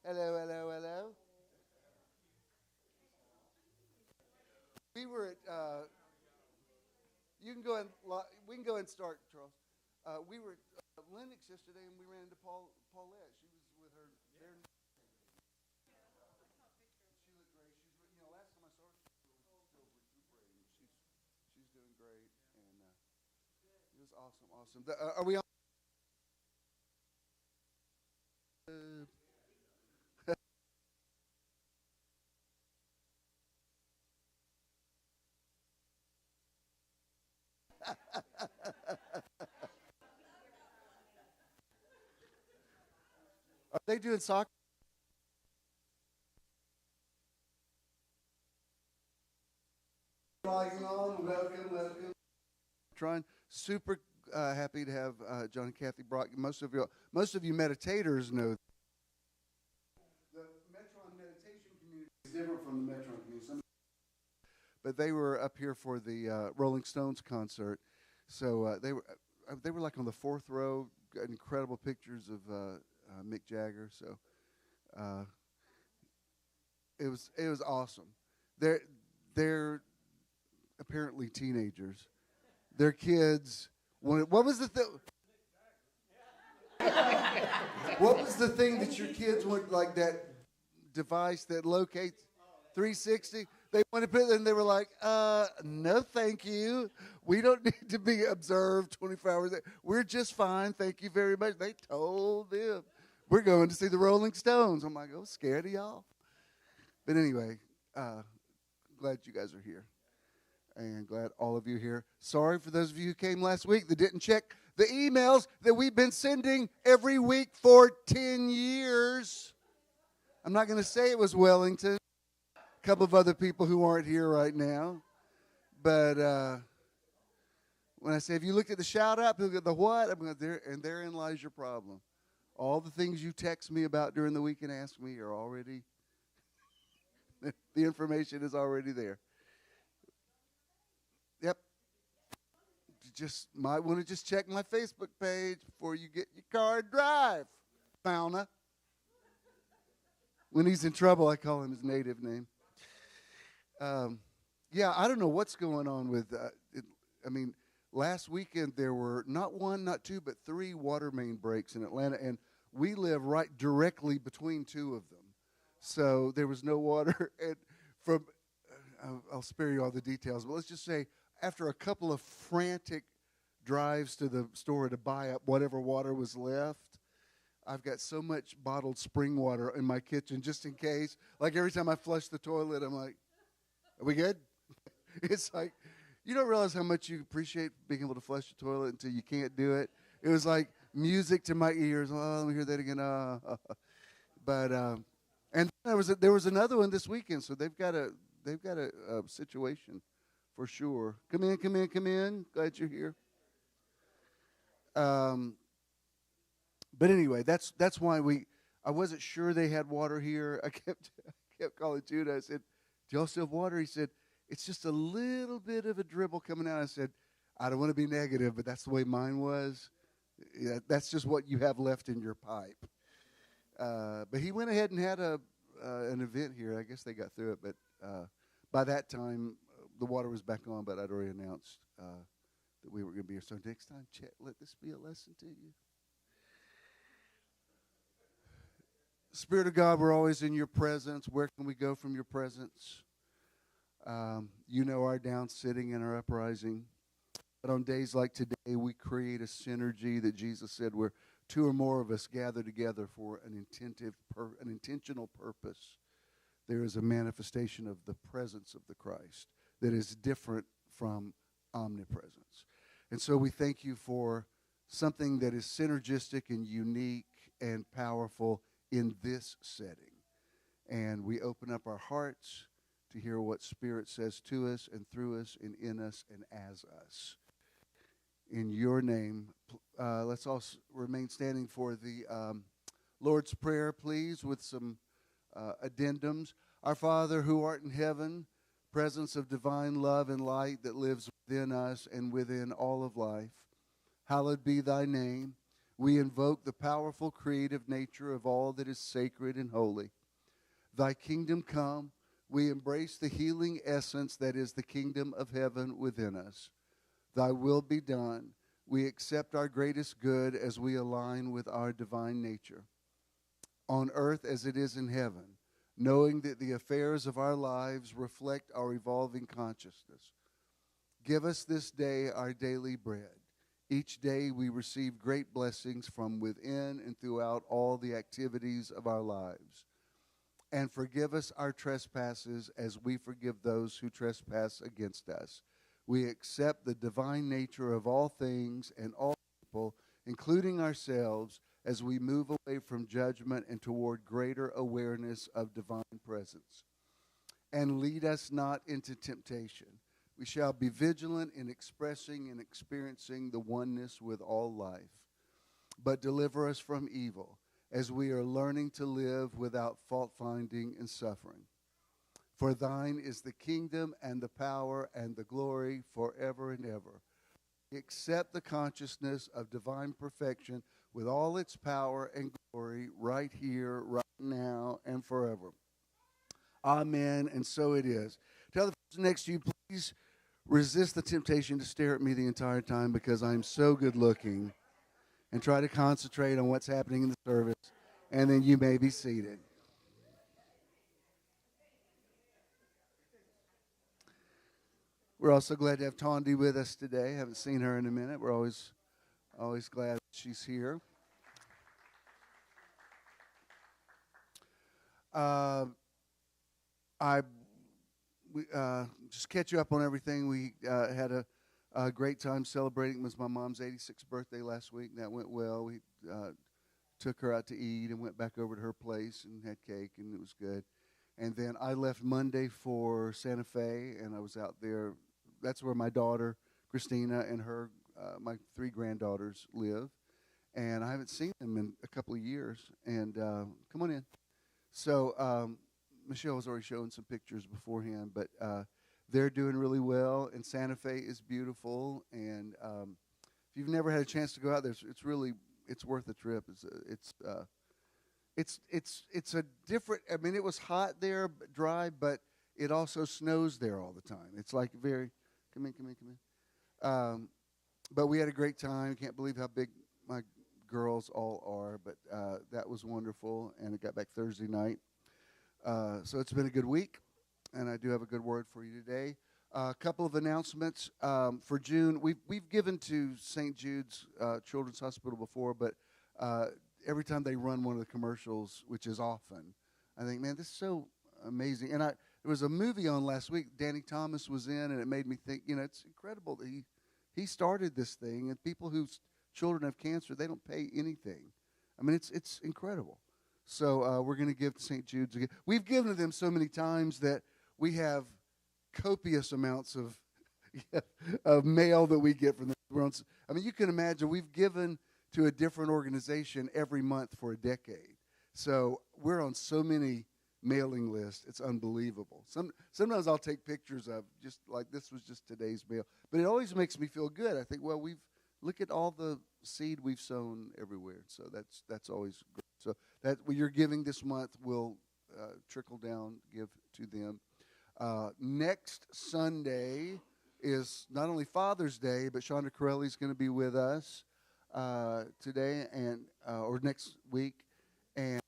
Hello, hello, hello. We were at. You can go and we can go and start, Charles. We were at Lennox yesterday, and we ran into Paulette. She was with her. Their, she looked great. Last time I saw her, she was still recuperating. She's doing great, and it was awesome, awesome. Are we on? Are they doing soccer? Logging on. Welcome, welcome. Trying super happy to have John and Kathy Brock. Most of you meditators know the Metron meditation community is different from the Metron community. But they were up here for the Rolling Stones concert, so they were like on the fourth row. Got incredible pictures of Mick Jagger. So it was awesome. They're apparently teenagers. Their kids. What was the thing? What was the thing that your kids wanted, like that device that locates 360? They wanted to put it, and they were like, no, thank you. We don't need to be observed 24 hours. We're just fine. Thank you very much. They told them, we're going to see the Rolling Stones. I'm like, oh, scared of y'all? But anyway, glad you guys are here. And glad all of you are here. Sorry for those of you who came last week that didn't check the emails that we've been sending every week for 10 years. I'm not going to say it was Wellington. A couple of other people who aren't here right now. But when I say, if you looked at the shout out, look at the what, I'm going, therein lies your problem. All the things you text me about during the week and ask me are already, the information is already there. Yep. You just might want to just check my Facebook page before you get your car and drive. Fauna. When he's in trouble, I call him his native name. Yeah, I don't know what's going on with it. I mean, last weekend there were not one, not two, but 3 water main breaks in Atlanta, and we live right directly between 2 of them. So there was no water. And from, I'll spare you all the details, but let's just say after a couple of frantic drives to the store to buy up whatever water was left, I've got so much bottled spring water in my kitchen just in case. Like every time I flush the toilet, I'm like, are we good? It's like, you don't realize how much you appreciate being able to flush the toilet until you can't do it. It was like music to my ears. Oh, let me hear that again. But and there was another one this weekend, so they've got a situation for sure. Come in. Glad you're here. But anyway, that's why I wasn't sure they had water here. I kept calling Judah. I said, do y'all still have water? He said, it's just a little bit of a dribble coming out. I said, I don't want to be negative, but that's the way mine was. Yeah, that's just what you have left in your pipe. But he went ahead and had an event here. I guess they got through it, but by that time, the water was back on, but I'd already announced that we were going to be here. So next time, let this be a lesson to you. Spirit of God, we're always in your presence. Where can we go from your presence? You know our down sitting and our uprising. But on days like today, we create a synergy that Jesus said where 2 or more of us gather together for an intentional purpose. There is a manifestation of the presence of the Christ that is different from omnipresence. And so we thank you for something that is synergistic and unique and powerful in this setting. And we open up our hearts to hear what Spirit says to us and through us and in us and as us. In your name, let's all remain standing for the Lord's Prayer, please, with some addendums. Our Father, who art in heaven, presence of divine love and light that lives within us and within all of life, hallowed be thy name. We invoke the powerful creative nature of all that is sacred and holy. Thy kingdom come. We embrace the healing essence that is the kingdom of heaven within us. Thy will be done. We accept our greatest good as we align with our divine nature, on earth as it is in heaven, knowing that the affairs of our lives reflect our evolving consciousness. Give us this day our daily bread. Each day we receive great blessings from within and throughout all the activities of our lives. And forgive us our trespasses as we forgive those who trespass against us. We accept the divine nature of all things and all people, including ourselves, as we move away from judgment and toward greater awareness of divine presence. And lead us not into temptation. We shall be vigilant in expressing and experiencing the oneness with all life. But deliver us from evil, as we are learning to live without fault-finding and suffering. For thine is the kingdom and the power and the glory forever and ever. We accept the consciousness of divine perfection with all its power and glory right here, right now, and forever. Amen, and so it is. Tell the person next to you, please resist the temptation to stare at me the entire time because I'm so good looking, and try to concentrate on what's happening in the service, and then you may be seated. We're also glad to have Tondi with us today. Haven't seen her in a minute. We're always glad she's here. Just catch you up on everything. We had a great time celebrating. It was my mom's 86th birthday last week. That went well. We took her out to eat and went back over to her place and had cake, and it was good. And then I left Monday for Santa Fe, and I was out there. That's where my daughter, Christina, and her, my 3 granddaughters live. And I haven't seen them in a couple of years. And come on in. So Michelle was already showing some pictures beforehand, but they're doing really well. And Santa Fe is beautiful. And if you've never had a chance to go out there, it's worth the trip. It's a different. I mean, it was hot there, dry, but it also snows there all the time. It's like very. Come in. But we had a great time. Can't believe how big my girls all are, but that was wonderful, and I got back Thursday night. So it's been a good week, and I do have a good word for you today. A couple of announcements for June. We've given to St. Jude's Children's Hospital before, but every time they run one of the commercials, which is often, I think, man, this is so amazing. And there was a movie on last week. Danny Thomas was in, and it made me think, it's incredible that he started this thing, and people whose children have cancer, they don't pay anything. I mean, it's incredible. So we're going to give to St. Jude's again. We've given to them so many times that we have copious amounts of mail that we get from them. I mean, you can imagine we've given to a different organization every month for a decade. So we're on so many mailing lists. It's unbelievable. Sometimes I'll take pictures of just like this was just today's mail. But it always makes me feel good. I think, well, look at all the seed we've sown everywhere. So that's always great. So that what you're giving this month will trickle down, give to them. Next Sunday is not only Father's Day, but Shonda Corelli is going to be with us today or next week. And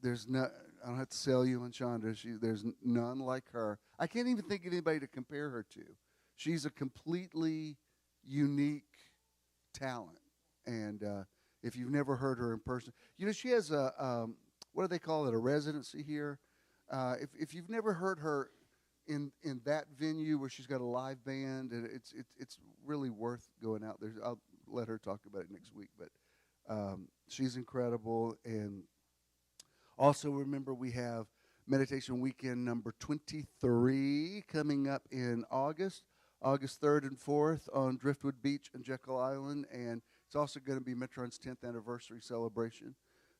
there's no, I don't have to sell you on Shonda. There's none like her. I can't even think of anybody to compare her to. She's a completely unique talent. And if you've never heard her in person, she has what do they call it, a residency here. If you've never heard her in that venue where she's got a live band, and it's really worth going out there. I'll let her talk about it next week, but she's incredible. And also remember, we have Meditation Weekend number 23 coming up in August 3rd and 4th on Driftwood Beach and Jekyll Island, and it's also going to be Metron's 10th anniversary celebration.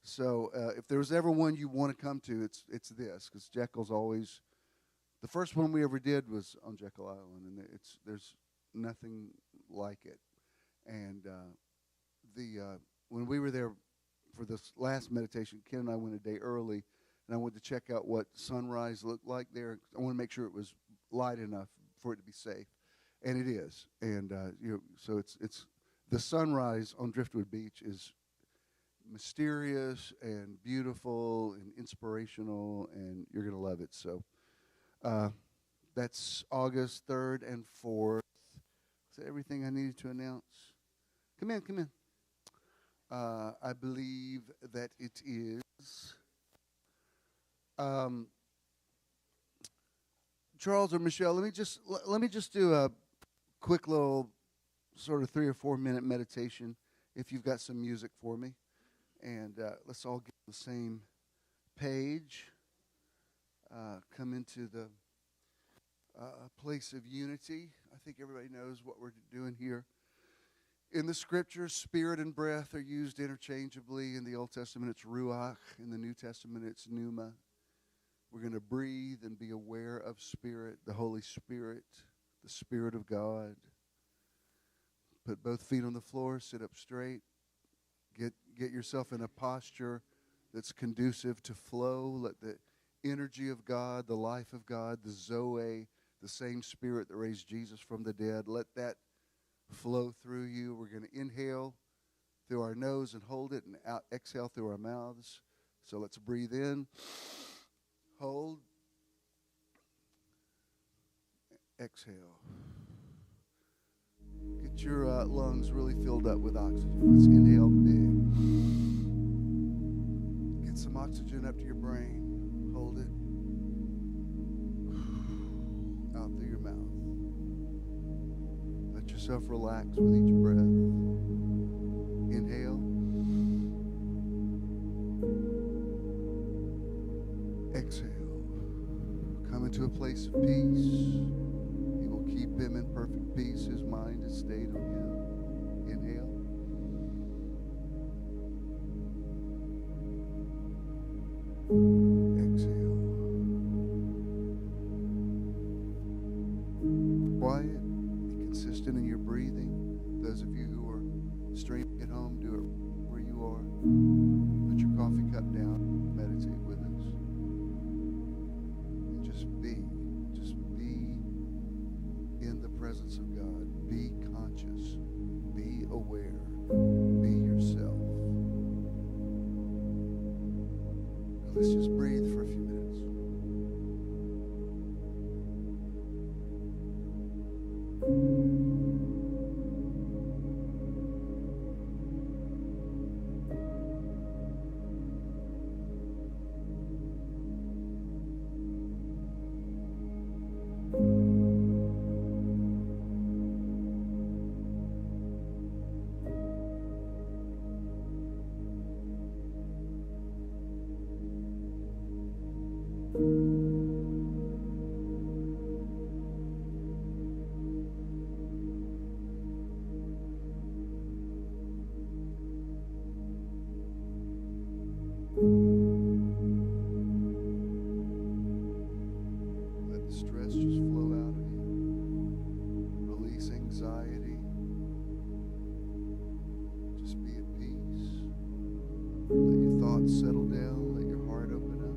So if there was ever one you want to come to, it's this, because Jekyll's always, the first one we ever did was on Jekyll Island, and there's nothing like it. And when we were there for this last meditation, Ken and I went a day early, and I wanted to check out what sunrise looked like there. I want to make sure it was light enough for it to be safe, and it is. And so it's the sunrise on Driftwood Beach is mysterious and beautiful and inspirational, and you're going to love it. So that's August 3rd and 4th. Is that everything I needed to announce? Come in. I believe that it is. Charles or Michelle, let me just do a quick little sort of 3 or 4 minute meditation if you've got some music for me. And let's all get on the same page. Come into the place of unity. I think everybody knows what we're doing here. In the scriptures, spirit and breath are used interchangeably. In the Old Testament, it's ruach. In the New Testament, it's pneuma. We're going to breathe and be aware of spirit, the Holy Spirit, the Spirit of God. Put both feet on the floor, sit up straight. Get yourself in a posture that's conducive to flow. Let the energy of God, the life of God, the Zoe, the same Spirit that raised Jesus from the dead, let that flow through you. We're going to inhale through our nose and hold it, and exhale through our mouths. So let's breathe in, hold, exhale. Get your lungs really filled up with oxygen. Let's inhale big. Get some oxygen up to your brain. Hold it. Out through your mouth. Let yourself relax with each breath. Inhale. Exhale. Come into a place of peace. He will keep him in perfect peace. His mind is stayed on him. Inhale. Exhale. Quiet. Be consistent in your breathing. Those of you who are streaming at home, do it where you are. Put your coffee cup down. Meditate with us. And just be in the presence of God. Be conscious. Be aware. Be yourself. Let's just breathe for a few minutes. Let the stress just flow out of you. Release anxiety. Just be at peace. Let your thoughts settle down. Let your heart open up.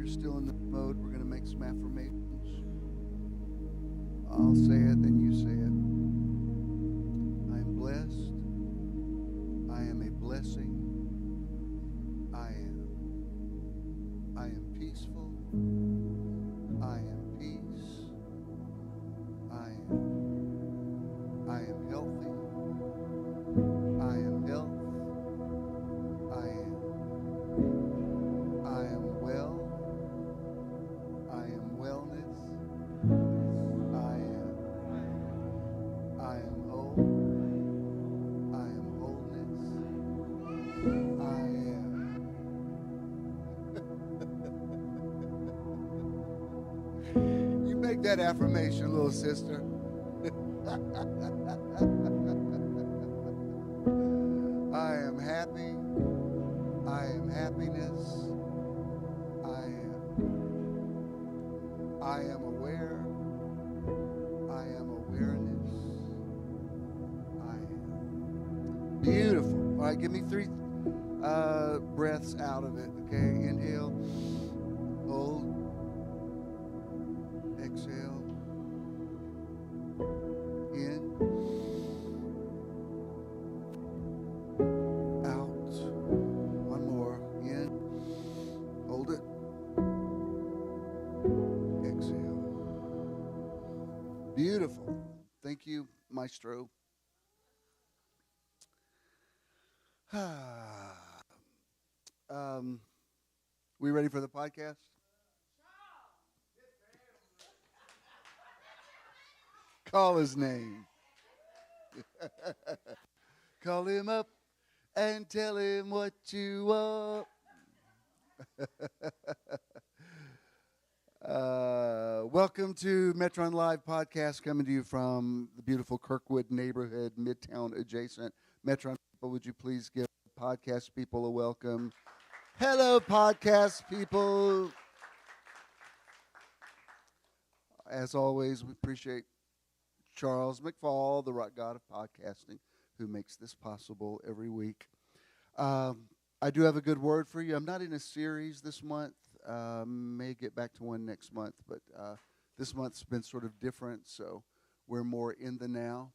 Still in the mode, we're going to make some affirmations. I'll say it, then you say it. I am blessed. I am a blessing. I am peaceful. I am peace. I am healthy. I am health. I am well. I am wellness. I am that affirmation, little sister. I am happy. I am happiness. I am aware. I am awareness. I am beautiful. All right, give me 3 breaths out of it. Okay, inhale, hold, exhale, in, out. One more, in, hold it, exhale. Beautiful. Thank you, Maestro. We ready for the podcast? Call his name. Call him up and tell him what you want. Welcome to Metron Live Podcast, coming to you from the beautiful Kirkwood neighborhood, Midtown adjacent. Metron people, would you please give podcast people a welcome? Hello, podcast people. As always, we appreciate Charles McFall, the rock god of podcasting, who makes this possible every week. I do have a good word for you. I'm not in a series this month. May get back to one next month, but this month's been sort of different, so we're more in the now.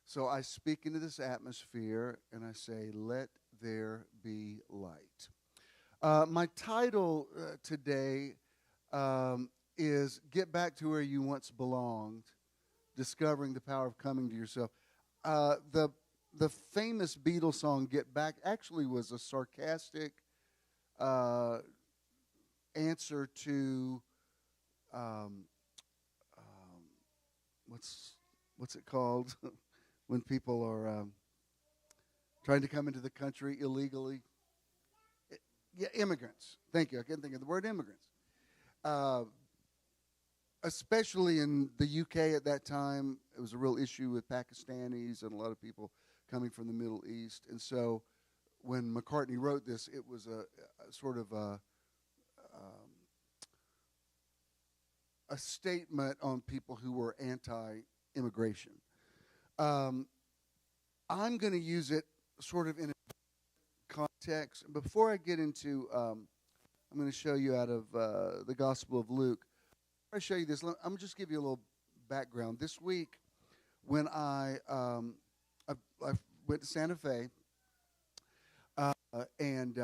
So I speak into this atmosphere, and I say, let there be light. My title today is Get Back to Where You Once Belonged, Discovering the Power of Coming to Yourself. The famous Beatles song, Get Back, actually was a sarcastic answer to, what's it called, when people are trying to come into the country illegally? Yeah, immigrants. Thank you. I couldn't think of the word immigrants. Especially in the UK at that time, it was a real issue with Pakistanis and a lot of people coming from the Middle East. And so when McCartney wrote this, it was a sort of a statement on people who were anti-immigration. I'm going to use it sort of in a context. Before I get into, I'm going to show you out of the Gospel of Luke. Before I show you this, I'm going to just give you a little background. This week, when I went to Santa Fe, and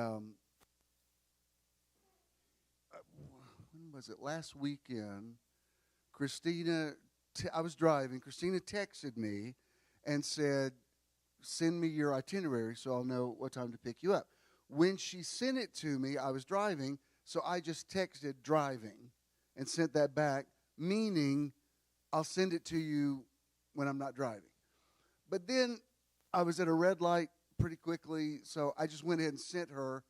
when was it? Last weekend, Christina, I was driving. Christina texted me and said, send me your itinerary so I'll know what time to pick you up. When she sent it to me, I was driving, so I just texted driving and sent that back, meaning I'll send it to you when I'm not driving. But then I was at a red light pretty quickly, so I just went ahead and sent her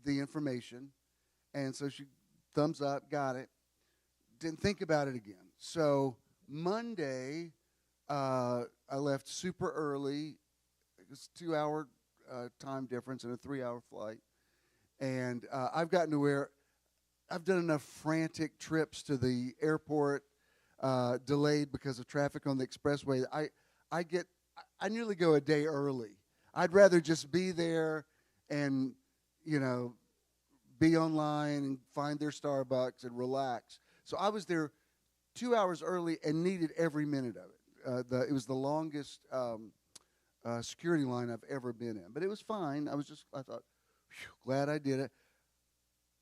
the information. And so she thumbs up, got it. Didn't think about it again. So Monday, I left super early. It was a 2-hour time difference and a 3-hour flight. And I've gotten to where I've done enough frantic trips to the airport, delayed because of traffic on the expressway. I nearly go a day early. I'd rather just be there and, be online and find their Starbucks and relax. So I was there 2 hours early and needed every minute of it. It was the longest security line I've ever been in. But it was fine. I thought, glad I did it.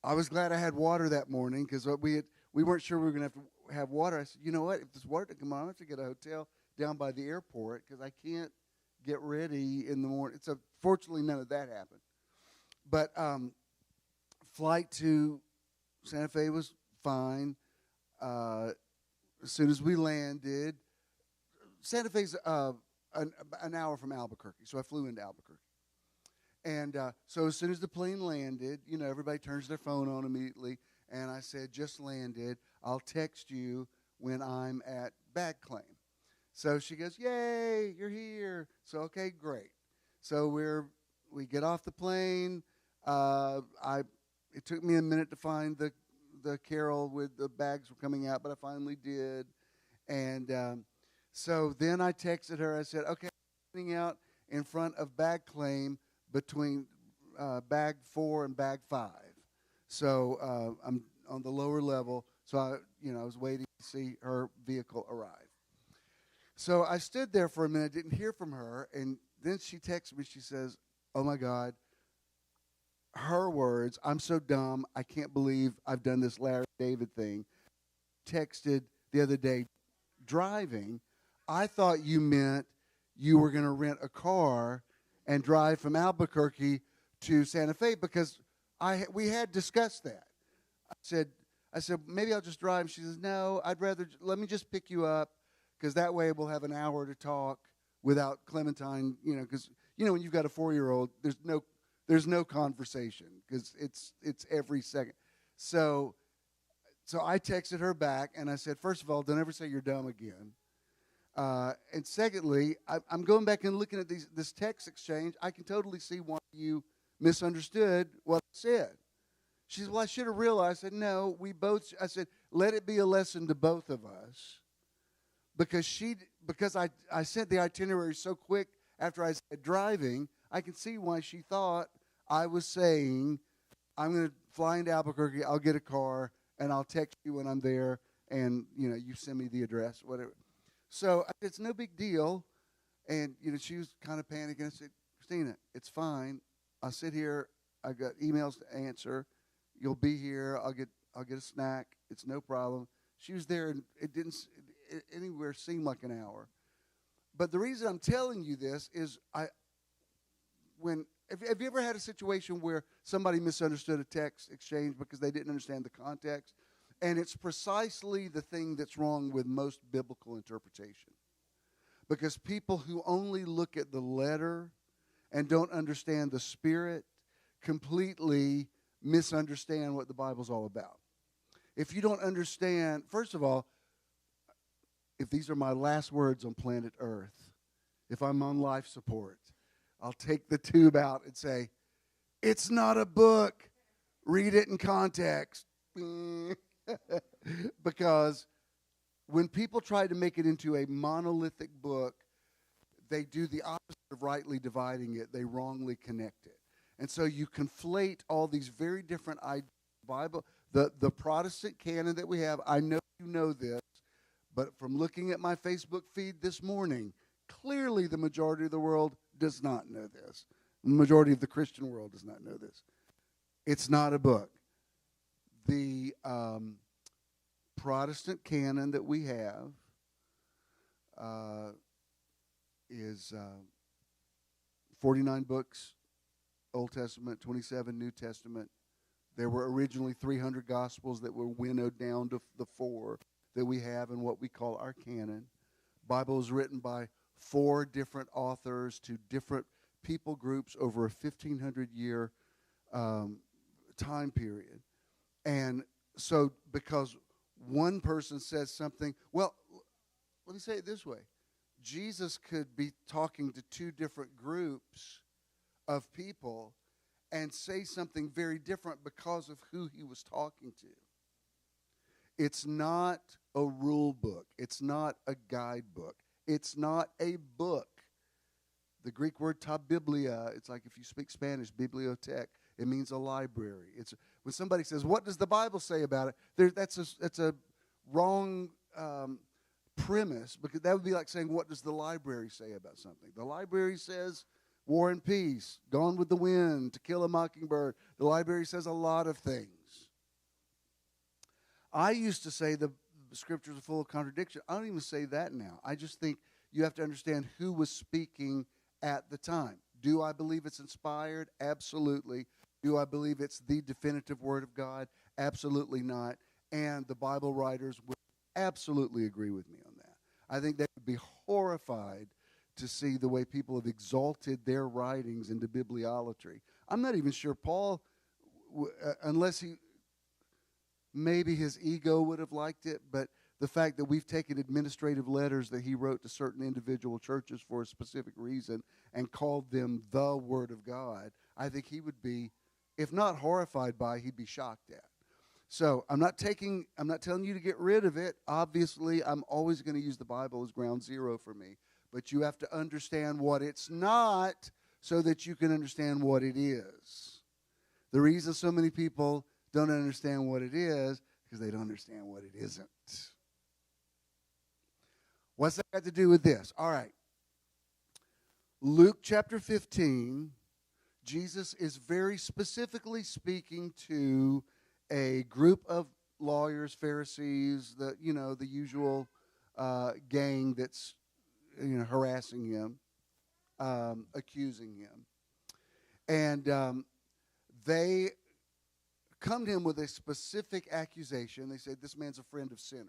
I was glad I had water that morning because we weren't sure we were going to have water. I said, you know what? If this water doesn't come on, I have to get a hotel down by the airport because I can't get ready in the morning. Fortunately, none of that happened. But flight to Santa Fe was fine. As soon as we landed, Santa Fe's an hour from Albuquerque, so I flew into Albuquerque. And so as soon as the plane landed, everybody turns their phone on immediately, and I said, just landed. I'll text you when I'm at bag claim. So she goes, "Yay, you're here." So okay, great. So we get off the plane. It took me a minute to find the carol with the bags were coming out, but I finally did. And so then I texted her. I said, "Okay, I'm sitting out in front of bag claim between bag 4 and bag 5. So I'm on the lower level. So I was waiting to see her vehicle arrive. So I stood there for a minute, didn't hear from her, and then she texts me. She says, "Oh my God," her words, "I'm so dumb. I can't believe I've done this Larry David thing." Texted the other day, driving. "I thought you meant you were going to rent a car and drive from Albuquerque to Santa Fe, because we had discussed that." I said, "Maybe I'll just drive." She says, "No, let me just pick you up, because that way we'll have an hour to talk without Clementine, because, when you've got a 4-year-old, there's no conversation, because it's every second." So I texted her back, and I said, "First of all, don't ever say you're dumb again. And secondly, I'm going back and looking at this text exchange. I can totally see why you misunderstood what I said." She said, "Well, I should have realized." I said, "No, I said, let it be a lesson to both of us." Because I sent the itinerary so quick after I said driving, I can see why she thought I was saying, "I'm going to fly into Albuquerque, I'll get a car, and I'll text you when I'm there, and, you send me the address," whatever. So it's no big deal. And, she was kind of panicking. I said, "Christina, it's fine. I'll sit here. I've got emails to answer. You'll be here. I'll get a snack. It's no problem." She was there, and it didn't anywhere seem like an hour. But the reason I'm telling you this is have you ever had a situation where somebody misunderstood a text exchange because they didn't understand the context? And it's precisely the thing that's wrong with most biblical interpretation. Because people who only look at the letter and don't understand the spirit completely misunderstand what the Bible's all about. If you don't understand, first of all, if these are my last words on planet Earth, if I'm on life support, I'll take the tube out and say, "It's not a book. Read it in context." Because when people try to make it into a monolithic book, they do the opposite of rightly dividing it. They wrongly connect it. And so you conflate all these very different ideas. Bible, the Protestant canon that we have, I know you know this, but from looking at my Facebook feed this morning, clearly the majority of the world does not know this. The majority of the Christian world does not know this. It's not a book. The Protestant canon that we have is 49 books, Old Testament, 27 New Testament. There were originally 300 Gospels that were winnowed down to the 4 that we have in what we call our canon. Bible was written by 4 different authors to different people groups over a 1,500-year time period. And so because one person says something, well, let me say it this way. Jesus could be talking to 2 different groups of people and say something very different because of who he was talking to. It's not a rule book. It's not a guidebook. It's not a book. The Greek word ta biblia, it's like if you speak Spanish, bibliothèque, it means a library. It's when somebody says, "What does the Bible say about it?" That's a wrong premise, because that would be like saying, "What does the library say about something?" The library says War and Peace, Gone with the Wind, To Kill a Mockingbird. The library says a lot of things. I used to say the scriptures are full of contradiction. I don't even say that now. I just think you have to understand who was speaking at the time. Do I believe it's inspired? Absolutely. Do I believe it's the definitive word of God? Absolutely not. And the Bible writers would absolutely agree with me on that. I think they would be horrified to see the way people have exalted their writings into bibliolatry. I'm not even sure Paul, unless maybe his ego would have liked it, but the fact that we've taken administrative letters that he wrote to certain individual churches for a specific reason and called them the Word of God, I think he would be, if not horrified by, he'd be shocked at. So I'm not telling you to get rid of it. Obviously, I'm always going to use the Bible as ground zero for me. But you have to understand what it's not so that you can understand what it is. The reason so many people don't understand what it is because they don't understand what it isn't. What's that got to do with this? All right. Luke chapter 15, Jesus is very specifically speaking to a group of lawyers, Pharisees, the usual gang that's harassing him, accusing him. And they come to him with a specific accusation. They said, this man's a friend of sinners.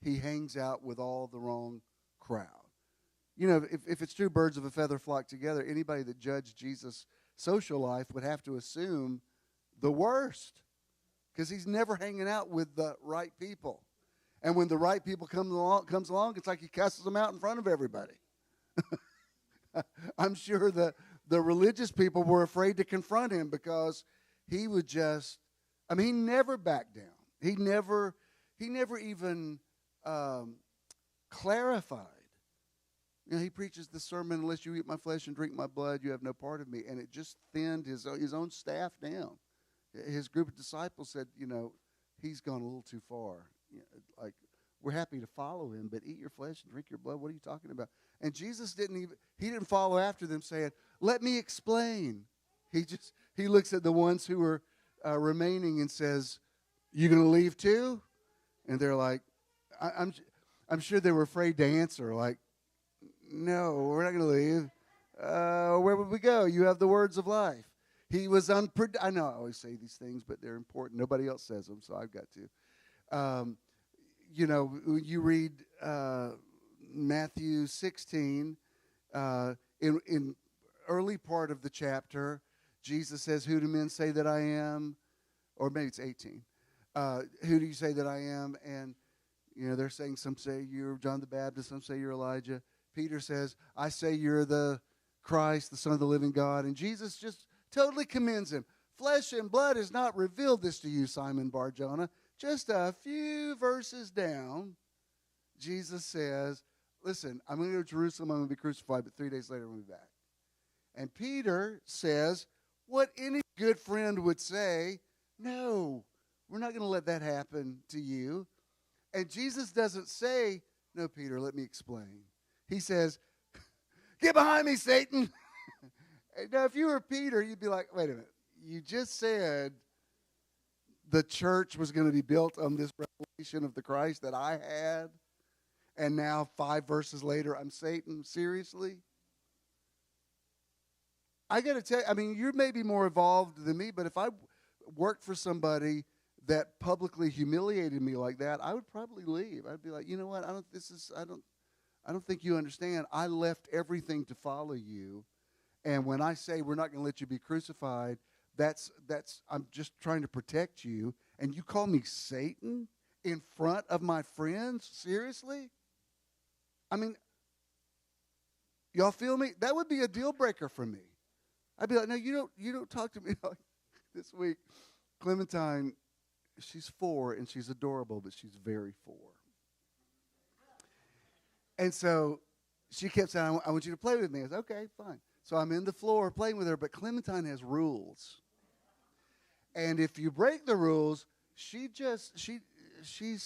He hangs out with all the wrong crowd. You know, if it's two birds of a feather flock together, anybody that judged Jesus' social life would have to assume the worst, because he's never hanging out with the right people. And when the right people comes along, it's like he cusses them out in front of everybody. I'm sure the religious people were afraid to confront him because he would just, he never backed down. He never even clarified. He preaches the sermon, unless you eat my flesh and drink my blood, you have no part of me. And it just thinned his own staff down. His group of disciples said, he's gone a little too far. Like, we're happy to follow him, but eat your flesh and drink your blood. What are you talking about? And Jesus didn't follow after them saying, let me explain. He looks at the ones who are remaining and says, you going to leave too? And they're like, I'm sure they were afraid to answer, like, no, we're not going to leave. Where would we go? You have the words of life. He was I know I always say these things, but they're important. Nobody else says them, so I've got to. You read Matthew 16, in early part of the chapter, Jesus says, who do men say that I am? Or maybe it's 18. Who do you say that I am? And, they're saying, some say you're John the Baptist, some say you're Elijah. Peter says, I say you're the Christ, the Son of the living God. And Jesus just totally commends him. Flesh and blood has not revealed this to you, Simon Bar-Jonah. Just a few verses down, Jesus says, listen, I'm going to go to Jerusalem, I'm going to be crucified, but 3 days later I'm going to be back. And Peter says, what any good friend would say, no, we're not going to let that happen to you. And Jesus doesn't say, no, Peter, let me explain. He says, get behind me, Satan. Now, if you were Peter, you'd be like, wait a minute. You just said the church was going to be built on this revelation of the Christ that I had, and now 5 verses later, I'm Satan? Seriously? I got to tell you, you're maybe more evolved than me, but if I worked for somebody that publicly humiliated me like that, I would probably leave. I'd be like, you know what? I don't think you understand. I left everything to follow you. And when I say we're not going to let you be crucified, I'm just trying to protect you. And you call me Satan in front of my friends? Seriously? Y'all feel me? That would be a deal breaker for me. I'd be like, no, you don't talk to me like this week. Clementine, she's 4 and she's adorable, but she's very 4. And so she kept saying, I want you to play with me. I said, okay, fine. So I'm in the floor playing with her, but Clementine has rules. And if you break the rules, she's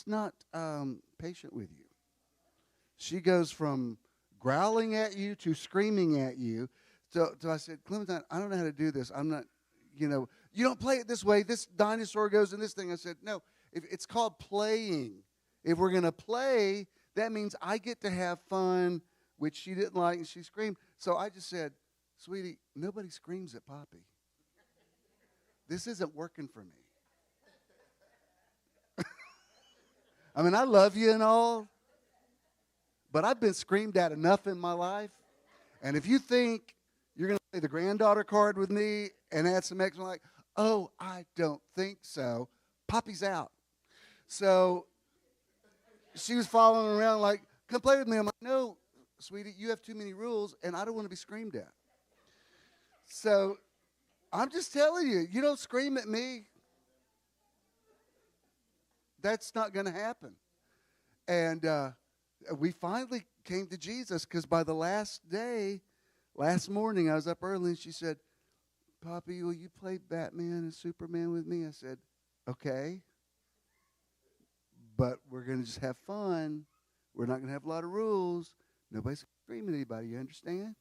not patient with you. She goes from growling at you to screaming at you. So I said, Clementine, I don't know how to do this. I'm not, you don't play it this way. This dinosaur goes in this thing. I said, no, it's called playing. If we're going to play, that means I get to have fun, which she didn't like, and she screamed. So I just said, sweetie, nobody screams at Poppy. This isn't working for me. I love you and all, but I've been screamed at enough in my life. And if you think you're going to play the granddaughter card with me and add some extra, like, oh, I don't think so. Poppy's out. So she was following around like, come play with me. I'm like, no, sweetie, you have too many rules, and I don't want to be screamed at. So I'm just telling you, you don't scream at me. That's not going to happen. And we finally came to Jesus because by the last morning, I was up early, and she said, Poppy, will you play Batman and Superman with me? I said, okay. But we're going to just have fun. We're not going to have a lot of rules. Nobody's screaming at anybody. You understand?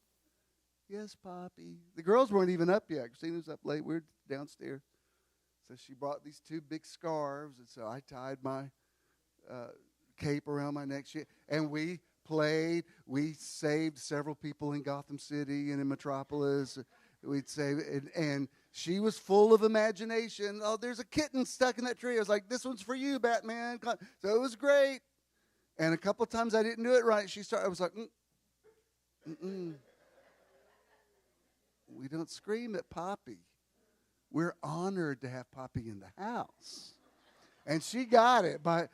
Yes, Poppy. The girls weren't even up yet. Christina was up late. We were downstairs. So she brought these two big scarves, and so I tied my cape around my neck. And we played. We saved several people in Gotham City and in Metropolis. We'd save, and she was full of imagination. Oh, there's a kitten stuck in that tree. I was like, this one's for you, Batman. So it was great. And a couple of times I didn't do it right. I was like, we don't scream at Poppy. We're honored to have Poppy in the house. And she got it. By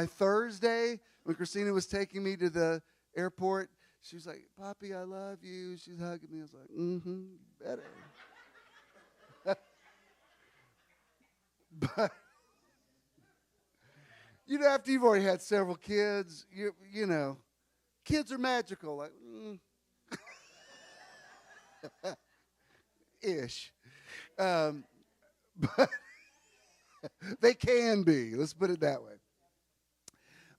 Thursday, when Christina was taking me to the airport, she was like, Poppy, I love you. She's hugging me. I was like, better. But, after you've already had several kids, you know, kids are magical. Like, ish. But they can be. Let's put it that way.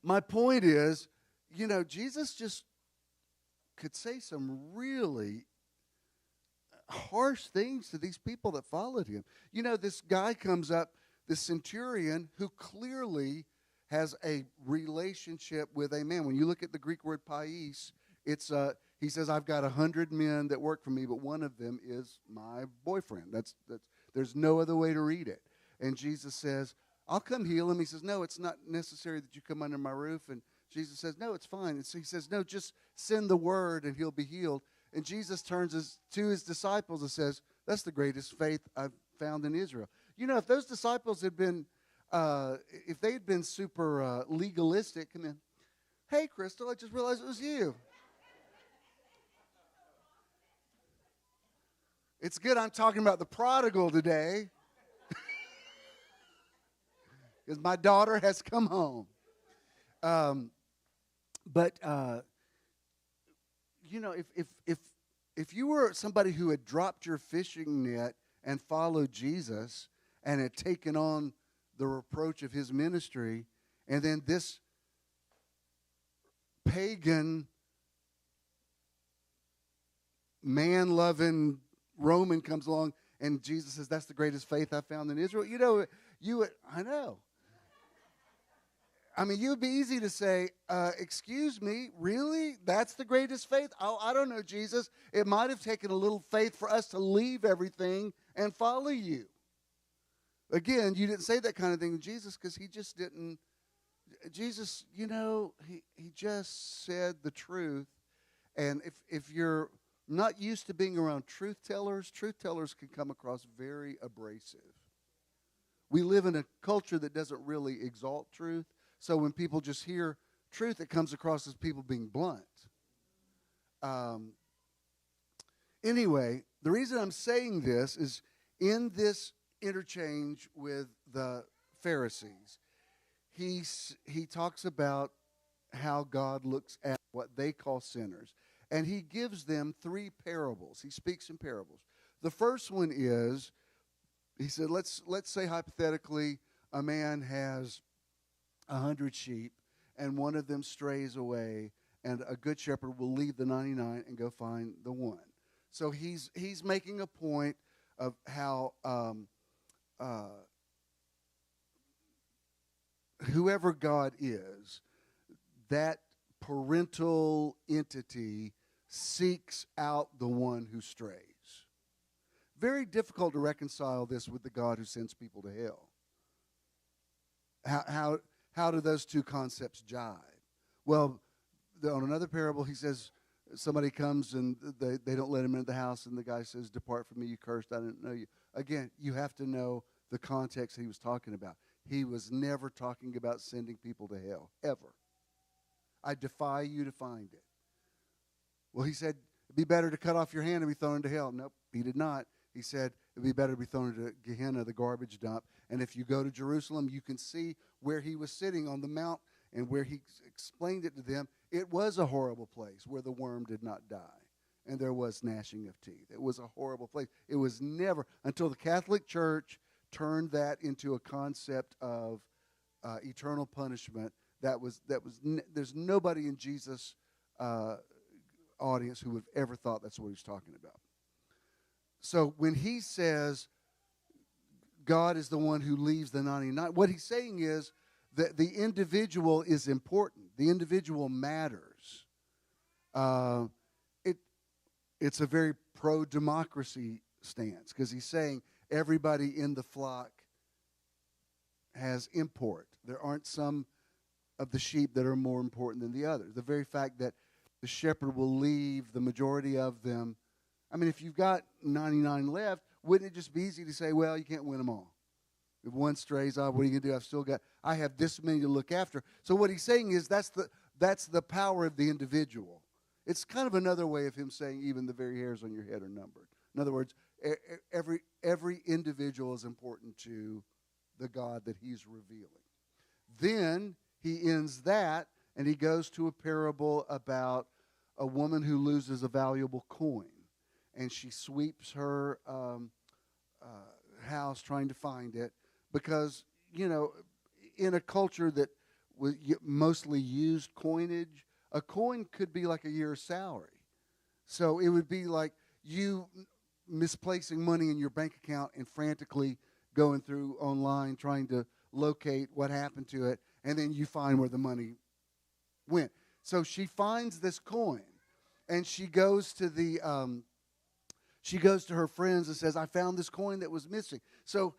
My point is, Jesus just could say some really harsh things to these people that followed him. This guy comes up, this centurion, who clearly has a relationship with a man. When you look at the Greek word pais, it's he says, I've got 100 men that work for me, but one of them is my boyfriend. That's there's no other way to read it. And Jesus says, I'll come heal him. He says, no, it's not necessary that you come under my roof. And Jesus says, no, it's fine. And so he says, no, just send the word and he'll be healed. And Jesus turns to his disciples and says, that's the greatest faith I've found in Israel. If those disciples had been, if they had been super legalistic, come in. Hey, Crystal, I just realized it was you. It's good I'm talking about the prodigal today. Because my daughter has come home. But if you were somebody who had dropped your fishing net and followed Jesus and had taken on the reproach of his ministry, and then this pagan, man-loving Roman comes along and Jesus says, that's the greatest faith I found in Israel. I know. I mean, it would be easy to say, excuse me, really? That's the greatest faith? Oh, I don't know, Jesus. It might have taken a little faith for us to leave everything and follow you. Again, you didn't say that kind of thing to Jesus because he just didn't. Jesus, he just said the truth. And if you're not used to being around truth tellers can come across very abrasive. We live in a culture that doesn't really exalt truth. So when people just hear truth, it comes across as people being blunt. Anyway, the reason I'm saying this is in this interchange with the Pharisees, he talks about how God looks at what they call sinners. And he gives them 3 parables. He speaks in parables. The first one is, he said, let's say hypothetically a man has 100 sheep and one of them strays away, and a good shepherd will leave the 99 and go find the one. So he's making a point of how whoever God is, that parental entity seeks out the one who strays. Very difficult to reconcile this with the God who sends people to hell. How do those two concepts jive? Well, on another parable, he says somebody comes and they don't let him into the house, and the guy says, depart from me, you cursed, I didn't know you. Again, you have to know the context he was talking about. he was never talking about sending people to hell, ever. I defy you to find it. Well, he said, it'd be better to cut off your hand and be thrown into hell. Nope, he did not. He said, it'd be better to be thrown into Gehenna, the garbage dump. And if you go to Jerusalem, you can see where he was sitting on the mount and where he explained it to them. It was a horrible place where the worm did not die. And there was gnashing of teeth. It was a horrible place. It was never, until the Catholic Church turned that into a concept of eternal punishment. There's nobody in Jesus' audience who would have ever thought that's what he was talking about. So when he says God is the one who leaves the 99, what he's saying is that the individual is important. The individual matters. It's a very pro-democracy stance because he's saying everybody in the flock has import. There aren't some of the sheep that are more important than the others. The very fact that the shepherd will leave the majority of them. I mean, if you've got 99 left, wouldn't it just be easy to say, well, you can't win them all? If one strays off, what are you going to do? I have this many to look after. So what he's saying is that's the power of the individual. It's kind of another way of him saying even the very hairs on your head are numbered. In other words, every individual is important to the God that he's revealing. Then he ends that, and he goes to a parable about a woman who loses a valuable coin. And she sweeps her house trying to find it because, in a culture that mostly used coinage, a coin could be like a year's salary. So it would be like you misplacing money in your bank account and frantically going through online trying to locate what happened to it, and then you find where the money went. So she finds this coin, and she goes to her friends and says, I found this coin that was missing. So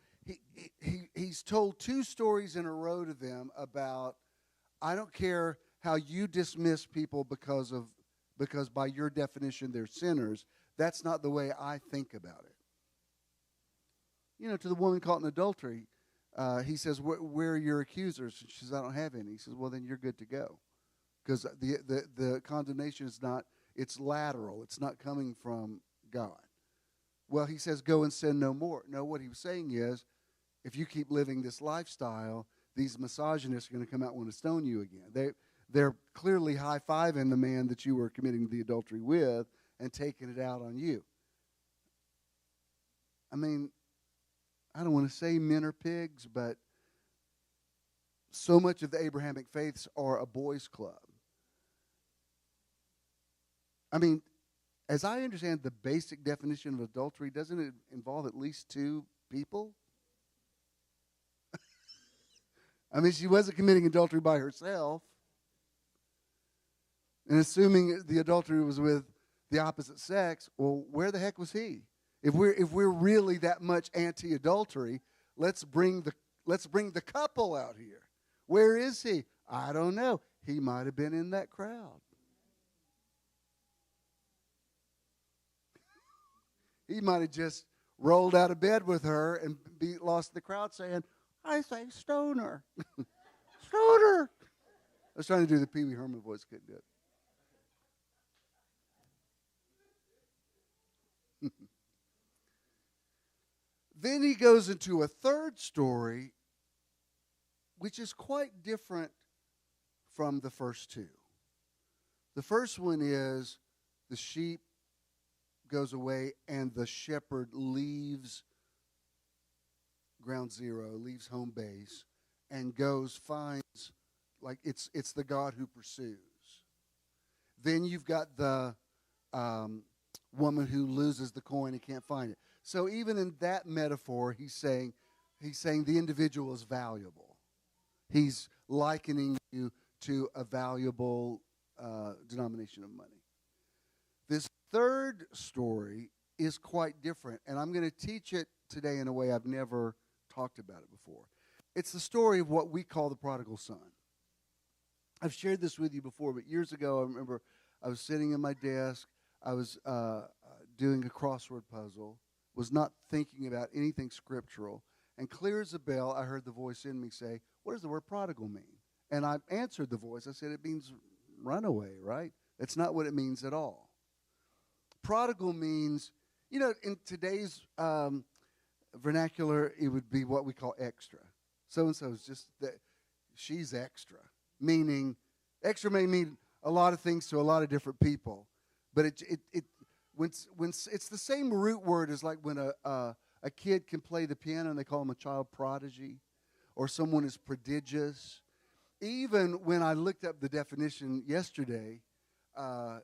he's told two stories in a row to them about, I don't care how you dismiss people because by your definition they're sinners. That's not the way I think about it. To the woman caught in adultery, he says, where are your accusers? And she says, I don't have any. He says, well, then you're good to go. Because the condemnation is not, it's lateral. It's not coming from God. Well, he says, go and sin no more. No, what he was saying is, if you keep living this lifestyle, these misogynists are going to come out and want to stone you again. They're clearly high-fiving the man that you were committing the adultery with and taking it out on you. I mean, I don't want to say men are pigs, but so much of the Abrahamic faiths are a boys' club. I mean, as I understand the basic definition of adultery, doesn't it involve at least two people? I mean, she wasn't committing adultery by herself. And assuming the adultery was with the opposite sex, well, where the heck was he? If we're really that much anti-adultery, let's bring the couple out here. Where is he? I don't know. He might have been in that crowd. He might have just rolled out of bed with her and lost the crowd saying, I say stoner. Stoner. I was trying to do the Pee Wee Herman voice, couldn't do it. Then he goes into a third story, which is quite different from the first two. The first one is the sheep goes away and the shepherd leaves ground zero, leaves home base, and finds, like it's the God who pursues. Then you've got the woman who loses the coin and can't find it. So even in that metaphor, he's saying the individual is valuable. He's likening you to a valuable denomination of money. This third story is quite different, and I'm going to teach it today in a way I've never talked about it before. It's the story of what we call the prodigal son. I've shared this with you before, but years ago I remember I was sitting at my desk. I was doing a crossword puzzle, was not thinking about anything scriptural, And clear as a bell, I heard the voice in me say, what does the word prodigal mean? And I answered the voice. I said, it means runaway, right? That's not what it means at all. Prodigal means, in today's vernacular, it would be what we call extra. So-and-so is just that she's extra, meaning extra may mean a lot of things to a lot of different people. But when it's the same root word as like when a kid can play the piano and they call him a child prodigy, or someone is prodigious. Even when I looked up the definition yesterday, and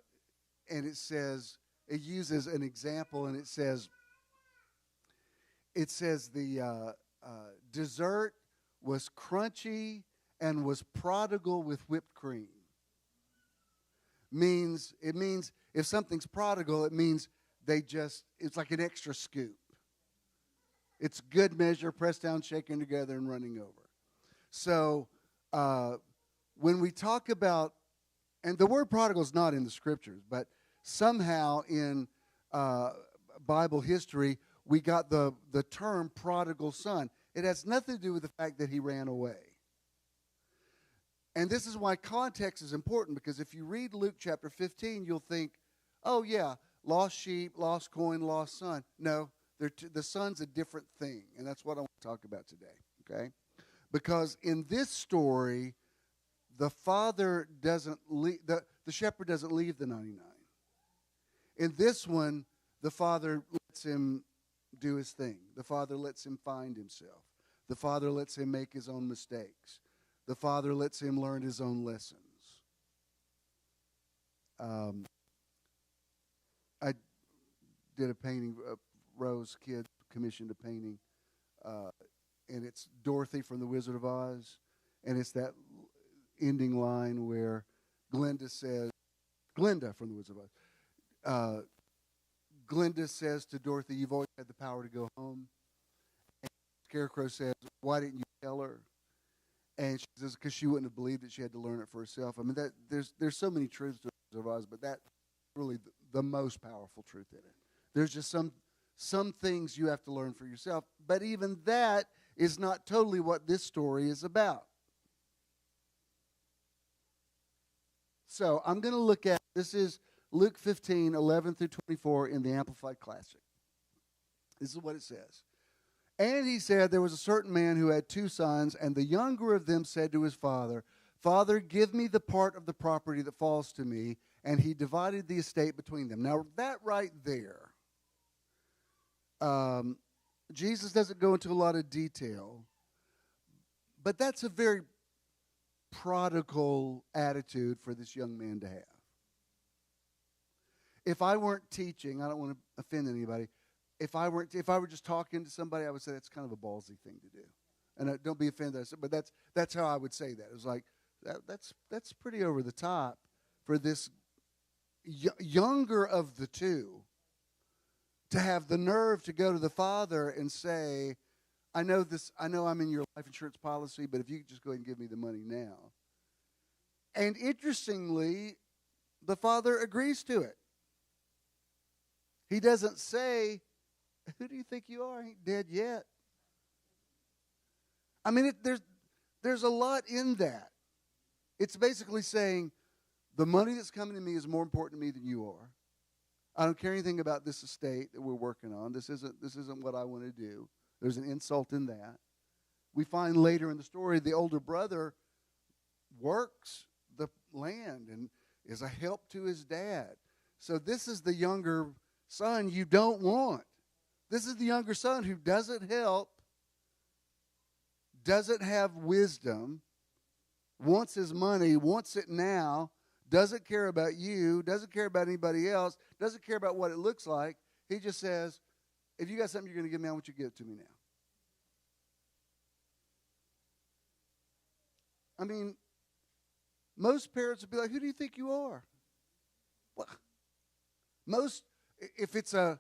it uses an example, and it says the dessert was crunchy and was prodigal with whipped cream. It means if something's prodigal, it means it's like an extra scoop. It's good measure, pressed down, shaken together, and running over. So when we talk about, and the word prodigal is not in the scriptures, but somehow in Bible history, we got the term prodigal son. It has nothing to do with the fact that he ran away. And this is why context is important, because if you read Luke chapter 15, you'll think, oh yeah, lost sheep, lost coin, lost son. No, the son's a different thing, and that's what I want to talk about today, okay? Because in this story, the father doesn't leave, the shepherd doesn't leave the 99. In this one, the father lets him do his thing. The father lets him find himself. The father lets him make his own mistakes. The father lets him learn his own lessons. I did a painting. Rose kid commissioned a painting, and it's Dorothy from The Wizard of Oz, and it's that ending line where Glenda from The Wizard of Oz, Glenda says to Dorothy, "You've always had the power to go home." And Scarecrow says, "Why didn't you tell her?" And she says, "Because she wouldn't have believed that she had to learn it for herself." I mean, there's so many truths to The Wizard of Oz, but that's really the most powerful truth in it. There's just some things you have to learn for yourself, but even that is not totally what this story is about. So I'm going to look at, this is Luke 15, 11 through 24 in the Amplified Classic. This is what it says. And he said, there was a certain man who had 2 sons, and the younger of them said to his father, "Father, give me the part of the property that falls to me." And he divided the estate between them. Now, that right there, Jesus doesn't go into a lot of detail, but that's a very prodigal attitude for this young man to have. If I weren't teaching, I don't want to offend anybody. If I were just talking to somebody, I would say that's kind of a ballsy thing to do. And don't be offended, but that's how I would say that. It was like that's pretty over the top for this younger of the 2 to have the nerve to go to the father and say, I know I'm in your life insurance policy, but if you could just go ahead and give me the money now. And interestingly, the father agrees to it. He doesn't say, "Who do you think you are? I ain't dead yet." I mean, there's a lot in that. It's basically saying, the money that's coming to me is more important to me than you are. I don't care anything about this estate that we're working on. This isn't what I want to do. There's an insult in that. We find later in the story the older brother works the land and is a help to his dad. So this is the younger son you don't want. This is the younger son who doesn't help, doesn't have wisdom, wants his money, wants it now, doesn't care about you, doesn't care about anybody else, doesn't care about what it looks like. He just says, if you got something you're going to give me, I want you to give it to me now. I mean, most parents would be like, "Who do you think you are?" Well, if it's a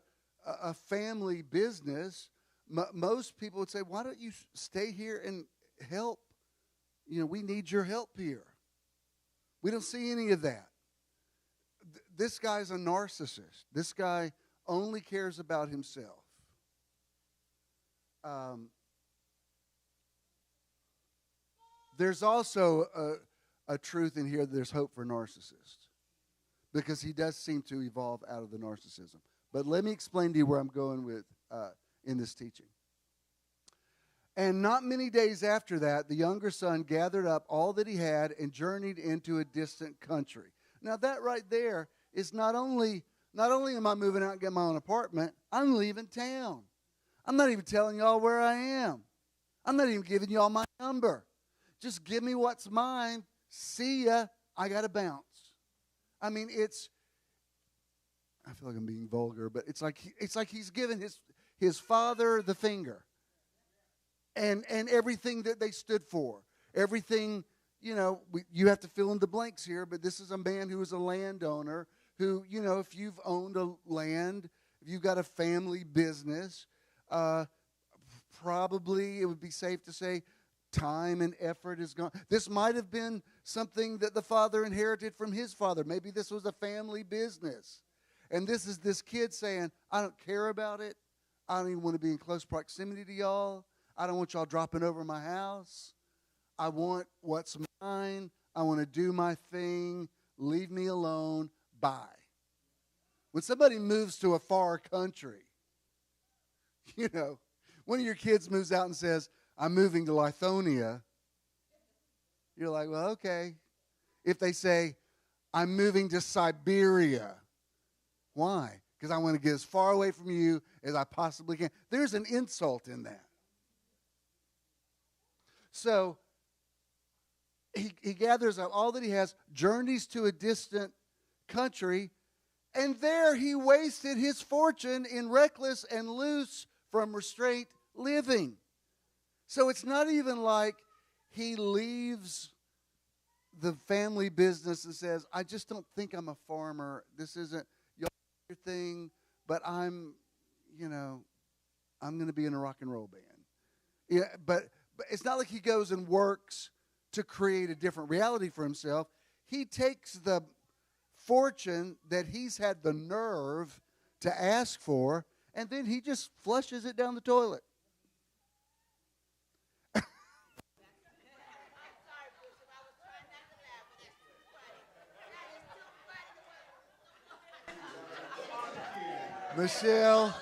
family business, most people would say, "Why don't you stay here and help? We need your help here." We don't see any of that. This guy's a narcissist. This guy only cares about himself. there's also a truth in here that there's hope for narcissists, because he does seem to evolve out of the narcissism. But let me explain to you where I'm going with in this teaching. And not many days after that, the younger son gathered up all that he had and journeyed into a distant country. Now that right there is not only am I moving out and getting my own apartment, I'm leaving town. I'm not even telling y'all where I am. I'm not even giving y'all my number. Just give me what's mine. See ya. I got to bounce. I mean, I feel like I'm being vulgar, but it's like he's given his father the finger. And everything that they stood for. Everything, you have to fill in the blanks here, but this is a man who is a landowner who, if you've owned a land, if you've got a family business, probably it would be safe to say time and effort is gone. This might have been something that the father inherited from his father. Maybe this was a family business. And this is this kid saying, I don't care about it. I don't even want to be in close proximity to y'all. I don't want y'all dropping over my house. I want what's mine. I want to do my thing. Leave me alone. Bye. When somebody moves to a far country, one of your kids moves out and says, I'm moving to Lithonia. You're like, well, okay. If they say, I'm moving to Siberia. Why? Because I want to get as far away from you as I possibly can. There's an insult in that. So he gathers up all that he has, journeys to a distant country, and there he wasted his fortune in reckless and loose from restraint living. So it's not even like he leaves the family business and says, I just don't think I'm a farmer. This isn't your thing, but I'm going to be in a rock and roll band. Yeah, but it's not like he goes and works to create a different reality for himself. He takes the fortune that he's had the nerve to ask for, and then he just flushes it down the toilet. Michelle,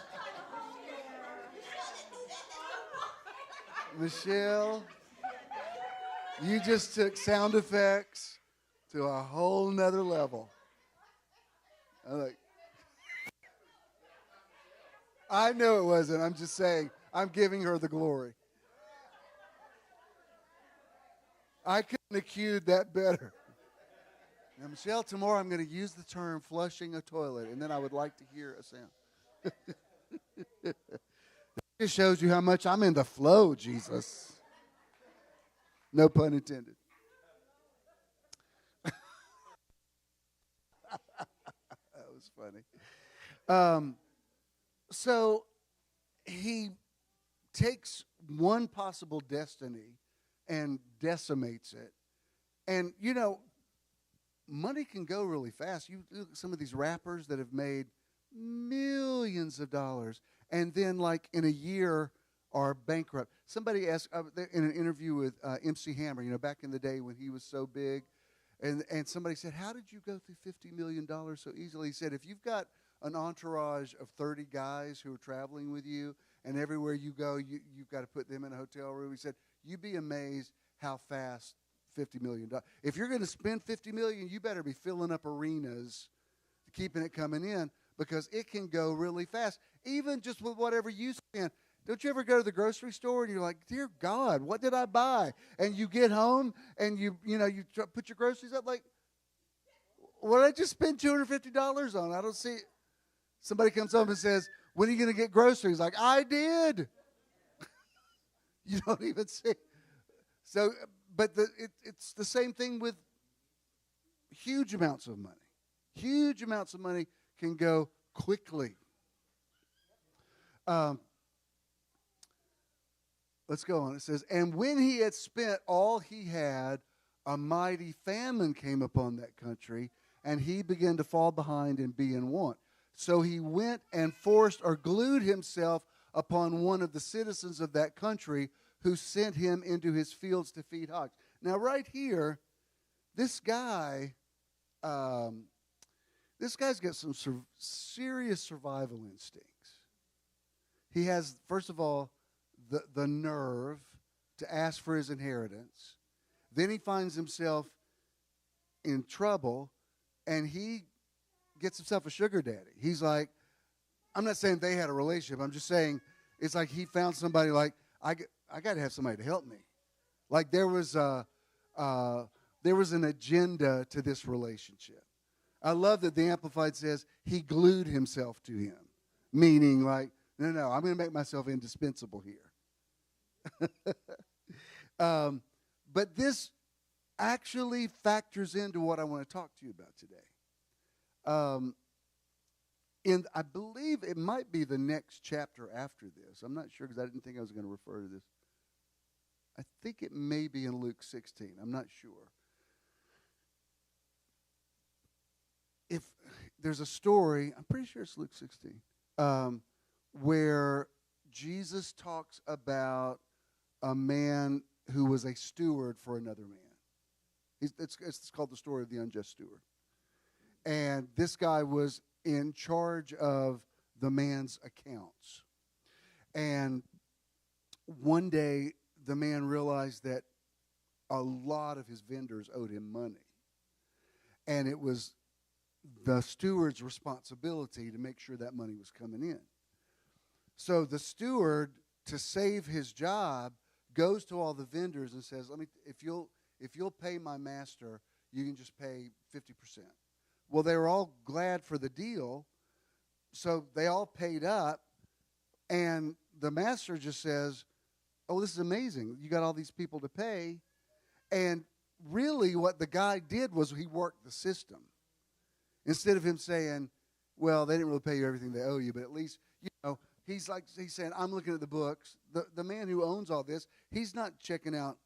you just took sound effects to a whole nother level. I know it wasn't. I'm just saying, I'm giving her the glory. I couldn't have cued that better. Now, Michelle, tomorrow I'm going to use the term flushing a toilet, and then I would like to hear a sound. It shows you how much I'm in the flow, Jesus. No pun intended. That was funny. So he takes one possible destiny and decimates it. And, money can go really fast. You look at some of these rappers that have made millions of dollars and then like in a year are bankrupt. Somebody asked in an interview with MC Hammer, back in the day when he was so big, and somebody said, how did you go through $50 million so easily? He said, if you've got an entourage of 30 guys who are traveling with you, and everywhere you go, you've got to put them in a hotel room. He said, you'd be amazed how fast $50 million. If you're going to spend $50 million, you better be filling up arenas, keeping it coming in, because it can go really fast. Even just with whatever you spend. Don't you ever go to the grocery store and you're like, dear God, what did I buy? And you get home and you put your groceries up like, what did I just spend $250 on? I don't see it. Somebody comes home and says, when are you going to get groceries? Like, I did. You don't even see. So, but it's the same thing with huge amounts of money. Huge amounts of money can go quickly. Let's go on. It says, and when he had spent all he had, a mighty famine came upon that country, and he began to fall behind and be in want. So he went and forced or glued himself upon one of the citizens of that country, who sent him into his fields to feed hogs. Now, right here, this guy, this guy's got some serious survival instincts. He has, first of all, the nerve to ask for his inheritance. Then he finds himself in trouble, and he gets himself a sugar daddy. He's like, I'm not saying they had a relationship. I'm just saying it's like he found somebody like, I got to have somebody to help me. Like there was an agenda to this relationship. I love that the Amplified says he glued himself to him, meaning like, no, I'm going to make myself indispensable here. But this actually factors into what I want to talk to you about today. And I believe it might be the next chapter after this. I'm not sure because I didn't think I was going to refer to this. I think it may be in Luke 16. I'm not sure. If there's a story, I'm pretty sure it's Luke 16, where Jesus talks about a man who was a steward for another man. It's called the story of the unjust steward. And this guy was in charge of the man's accounts. And one day, the man realized that a lot of his vendors owed him money. And it was the steward's responsibility to make sure that money was coming in. So the steward, to save his job, goes to all the vendors and says, if you'll pay my master, you can just pay 50%. Well, they were all glad for the deal, so they all paid up, and the master just says, oh, this is amazing. You got all these people to pay. And really what the guy did was he worked the system. Instead of him saying, well, they didn't really pay you everything they owe you, but at least, he's saying, I'm looking at the books. The man who owns all this, he's not checking out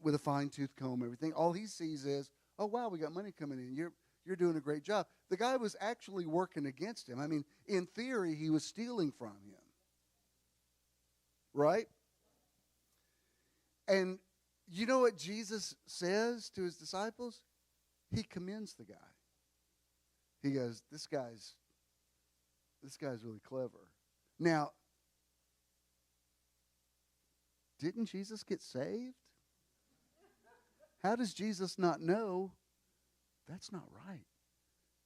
with a fine-tooth comb everything. All he sees is, oh, wow, we got money coming in. You're doing a great job. The guy was actually working against him. I mean, in theory, he was stealing from him. Right? And you know what Jesus says to his disciples? He commends the guy. He goes, this guy's really clever. Now, didn't Jesus get saved? How does Jesus not know that's not right?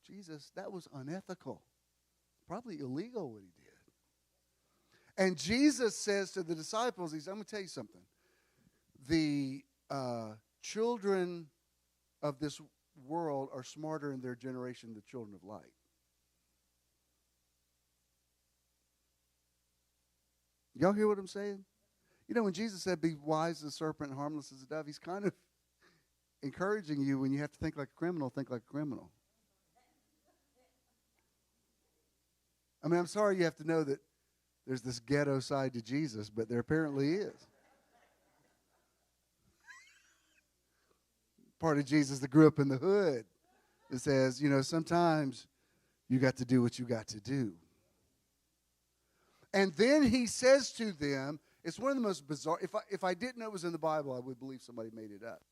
Jesus, that was unethical. Probably illegal what he did. And Jesus says to the disciples, I'm going to tell you something. The children of this world are smarter in their generation than the children of light. Y'all hear what I'm saying? When Jesus said, be wise as a serpent and harmless as a dove, he's kind of encouraging you when you have to think like a criminal, think like a criminal. I mean, I'm sorry you have to know that there's this ghetto side to Jesus, but there apparently is. Part of Jesus that grew up in the hood. It says, sometimes you got to do what you got to do. And then he says to them, it's one of the most bizarre, if I didn't know it was in the Bible, I would believe somebody made it up.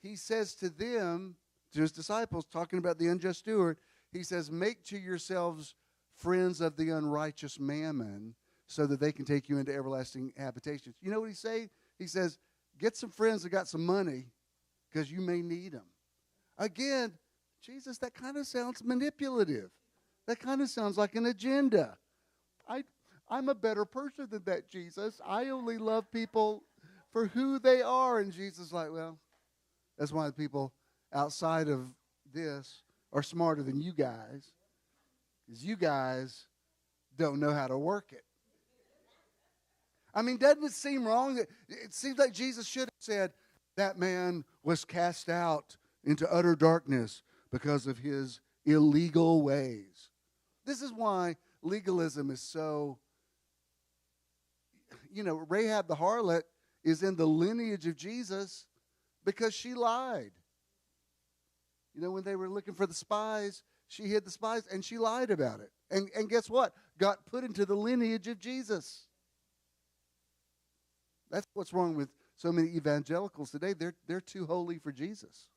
He says to them, to his disciples, talking about the unjust steward, he says, make to yourselves friends of the unrighteous mammon so that they can take you into everlasting habitations. You know what he says? He says, get some friends that got some money because you may need them. Again, Jesus, that kind of sounds manipulative. That kind of sounds like an agenda. I'm a better person than that, Jesus. I only love people for who they are. And Jesus is like, well, that's why the people outside of this are smarter than you guys, because you guys don't know how to work it. I mean, doesn't it seem wrong? It seems like Jesus should have said, that man was cast out into utter darkness because of his illegal ways. This is why legalism is so, Rahab the harlot is in the lineage of Jesus because she lied. When they were looking for the spies, she hid the spies and she lied about it. And guess what? Got put into the lineage of Jesus. That's what's wrong with so many evangelicals today, they're too holy for Jesus.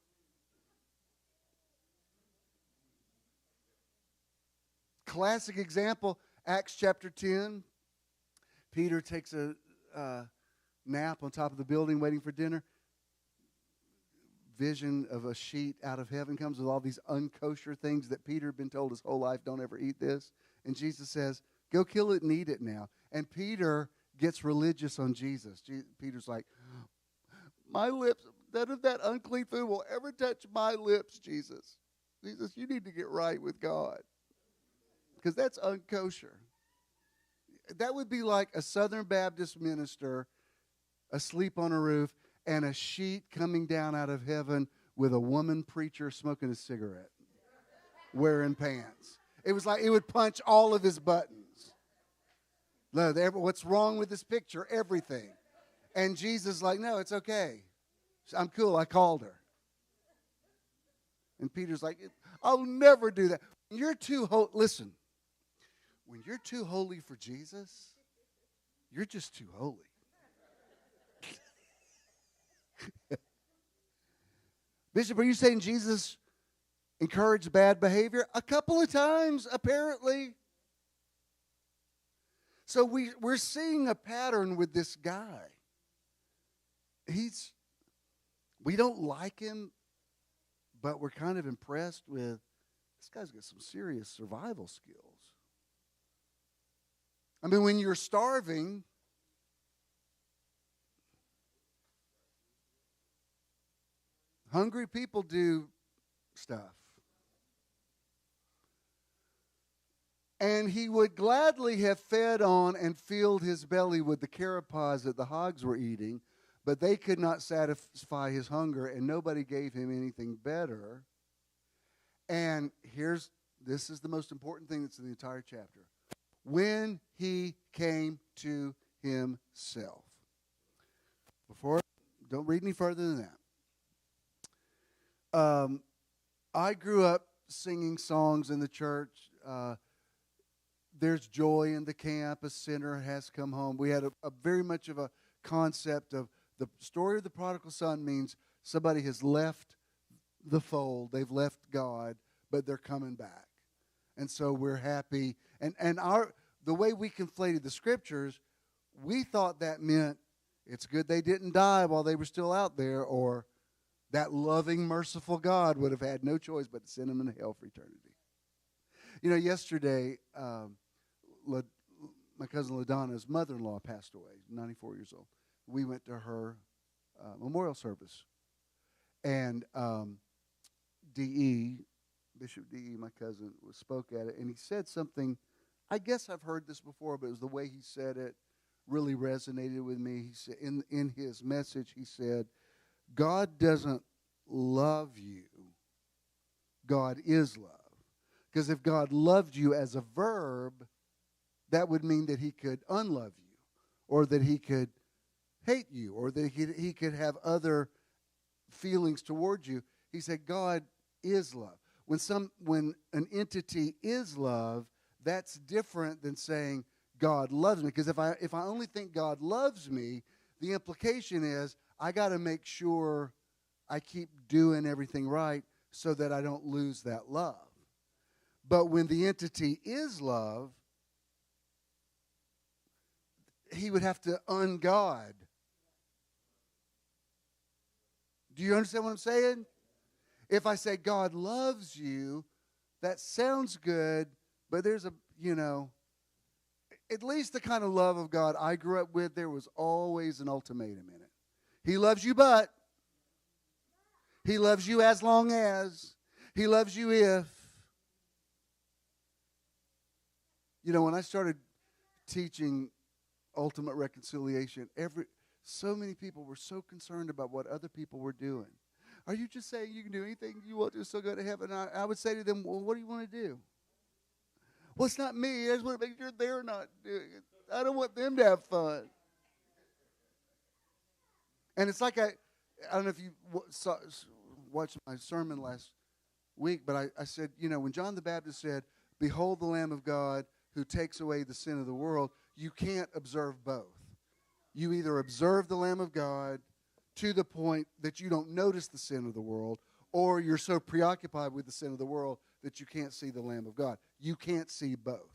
Classic example, Acts chapter 10. Peter takes a nap on top of the building waiting for dinner. Vision of a sheet out of heaven comes with all these unkosher things that Peter had been told his whole life, don't ever eat this. And Jesus says, go kill it and eat it now. And Peter gets religious on Jesus. Peter's like, my lips, none of that unclean food will ever touch my lips, Jesus. Jesus, you need to get right with God, because that's unkosher. That would be like a Southern Baptist minister asleep on a roof and a sheet coming down out of heaven with a woman preacher smoking a cigarette, wearing pants. It was like it would punch all of his buttons. What's wrong with this picture? Everything. And Jesus is like, no, it's okay. I'm cool. I called her. And Peter's like, I'll never do that. You're too holy. Listen, when you're too holy for Jesus, you're just too holy. Bishop, are you saying Jesus encouraged bad behavior? A couple of times, apparently. So we're seeing a pattern with this guy. We don't like him, but we're kind of impressed with, this guy's got some serious survival skills. I mean, when you're starving, hungry people do stuff. And he would gladly have fed on and filled his belly with the carrot pods that the hogs were eating, but they could not satisfy his hunger, and nobody gave him anything better. And this is the most important thing that's in the entire chapter. When he came to himself. Don't read any further than that. I grew up singing songs in the church. There's joy in the camp. A sinner has come home. We had a very much of a concept of the story of the prodigal son means somebody has left the fold. They've left God, but they're coming back. And so we're happy. And the way we conflated the scriptures, we thought that meant it's good they didn't die while they were still out there, or that loving, merciful God would have had no choice but to send them into hell for eternity. You know, yesterday, my cousin LaDonna's mother-in-law passed away, 94 years old. We went to her memorial service. And Bishop D.E., my cousin, spoke at it, and he said something, I guess I've heard this before, but it was the way he said it really resonated with me. He said, in his message, he said, God doesn't love you. God is love. Because if God loved you as a verb, that would mean that he could unlove you, or that he could hate you, or that he could have other feelings towards you. He said God is love. When an entity is love, that's different than saying God loves me. Because if I only think God loves me, the implication is I got to make sure I keep doing everything right so that I don't lose that love. But when the entity is love, he would have to ungod. Do you understand what I'm saying? If I say God loves you, that sounds good, but there's at least the kind of love of God I grew up with, there was always an ultimatum in it. He loves you, but. He loves you as long as. He loves you if. You know, when I started teaching ultimate reconciliation, so many people were so concerned about what other people were doing. Are you just saying you can do anything you want to still go to heaven? I would say to them, well, what do you want to do? Well, it's not me. I just want to make sure they're not doing it. I don't want them to have fun. And it's like I don't know if you watched my sermon last week, but I said, when John the Baptist said, behold the Lamb of God who takes away the sin of the world, you can't observe both. You either observe the Lamb of God to the point that you don't notice the sin of the world, or you're so preoccupied with the sin of the world that you can't see the Lamb of God. You can't see both.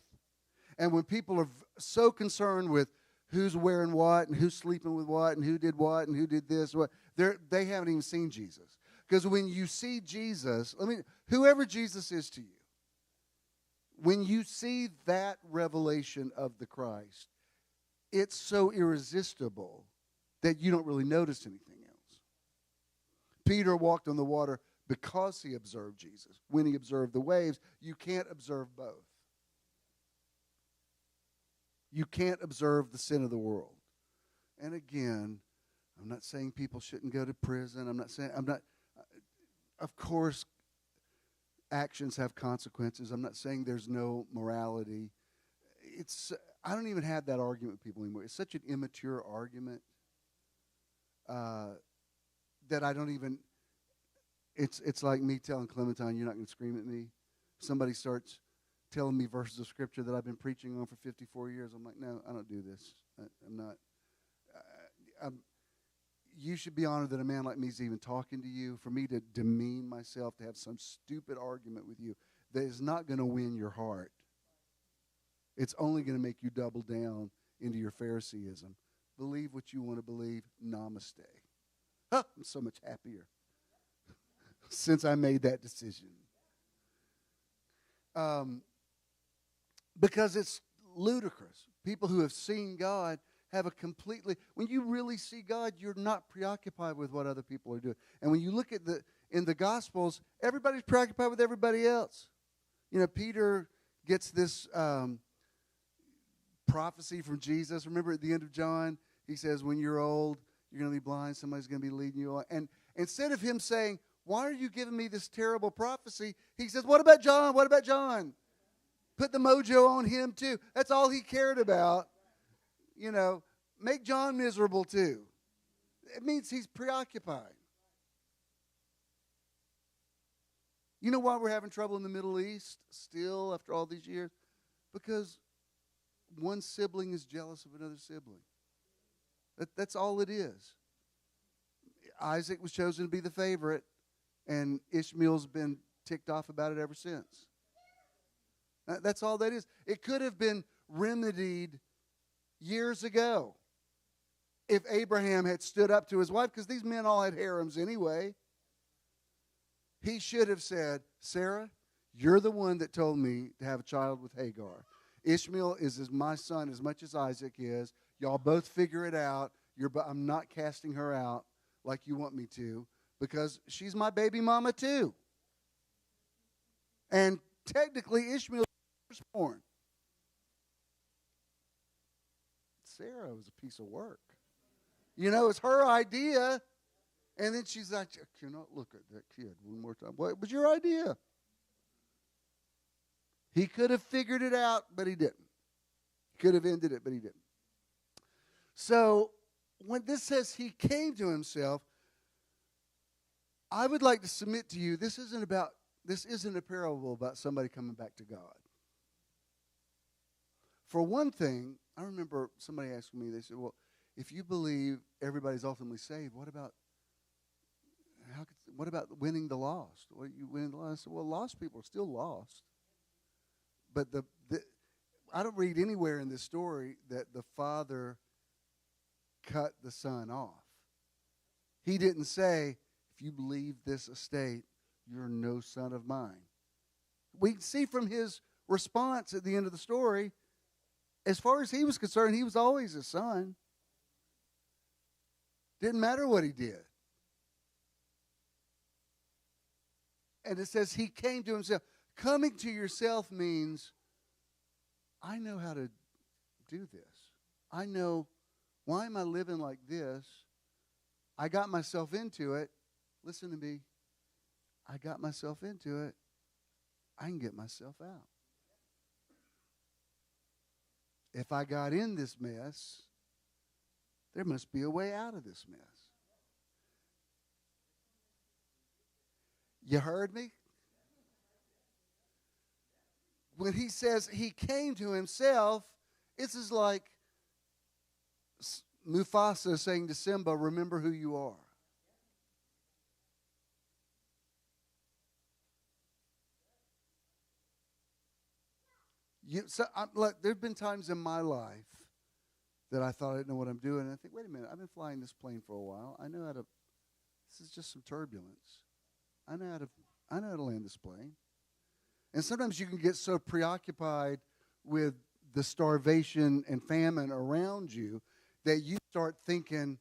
And when people are so concerned with who's wearing what and who's sleeping with what and who did what and who did this, what, they haven't even seen Jesus. Because when you see Jesus, whoever Jesus is to you, when you see that revelation of the Christ, it's so irresistible that you don't really notice anything else. Peter walked on the water because he observed Jesus. When he observed the waves, you can't observe both. You can't observe the sin of the world. And again, I'm not saying people shouldn't go to prison. Of course, actions have consequences. I'm not saying there's no morality. I don't even have that argument with people anymore. It's such an immature argument that I don't even, it's like me telling Clementine, you're not going to scream at me. Somebody starts telling me verses of Scripture that I've been preaching on for 54 years. I'm like, no, I don't do this. I'm not. You should be honored that a man like me is even talking to you. For me to demean myself, to have some stupid argument with you that is not going to win your heart. It's only going to make you double down into your Phariseeism. Believe what you want to believe. Namaste. I'm so much happier since I made that decision. Because it's ludicrous. People who have seen God have a completely, when you really see God, you're not preoccupied with what other people are doing. And when you look at in the Gospels, everybody's preoccupied with everybody else. You know, Peter gets this prophecy from Jesus. Remember at the end of John, he says, when you're old, you're going to be blind, somebody's going to be leading you on. And instead of him saying, why are you giving me this terrible prophecy? He says, what about John? What about John? Put the mojo on him too. That's all he cared about. You know, make John miserable too. It means he's preoccupied. You know why we're having trouble in the Middle East still after all these years? Because one sibling is jealous of another sibling. That's all it is. Isaac was chosen to be the favorite, and Ishmael's been ticked off about it ever since. That's all that is. It could have been remedied years ago if Abraham had stood up to his wife, because these men all had harems anyway. He should have said, Sarah, you're the one that told me to have a child with Hagar. Ishmael is my son as much as Isaac is. Y'all both figure it out. I'm not casting her out like you want me to, because she's my baby mama too. And technically, Ishmael was born. Sarah was a piece of work. You know, it's her idea. And then she's like, I cannot look at that kid one more time. What was your idea? He could have figured it out, but he didn't. He could have ended it, but he didn't. So when this says he came to himself, I would like to submit to you, this isn't a parable about somebody coming back to God. For one thing, I remember somebody asking me, they said, well, if you believe everybody's ultimately saved, what about winning the lost? What are you winning the lost? I said, well, lost people are still lost. But I don't read anywhere in this story that the father cut the son off. He didn't say, if you leave this estate, you're no son of mine. We can see from his response at the end of the story, as far as he was concerned, he was always a son. Didn't matter what he did. And it says he came to himself. Coming to yourself means, I know how to do this. I know, why am I living like this? I got myself into it. Listen to me. I got myself into it. I can get myself out. If I got in this mess, there must be a way out of this mess. You heard me? When he says he came to himself, this is like Mufasa saying to Simba, remember who you are. Look, there have been times in my life that I thought I didn't know what I'm doing. And I think, wait a minute, I've been flying this plane for a while. I know how to, this is just some turbulence. I know how to land this plane. And sometimes you can get so preoccupied with the starvation and famine around you that you start thinking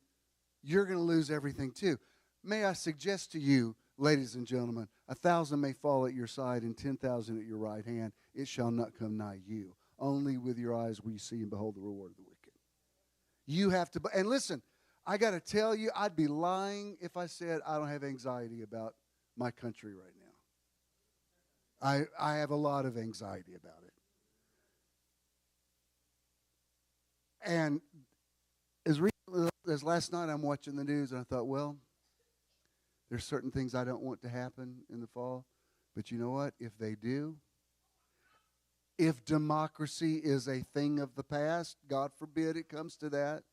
you're going to lose everything too. May I suggest to you, ladies and gentlemen, 1,000 may fall at your side and 10,000 at your right hand. It shall not come nigh you. Only with your eyes will you see and behold the reward of the wicked. You have to, and listen, I got to tell you, I'd be lying if I said I don't have anxiety about my country right now. I have a lot of anxiety about it. And as recently as last night, I'm watching the news, and I thought, well, there's certain things I don't want to happen in the fall. But you know what? If they do, if democracy is a thing of the past, God forbid it comes to that.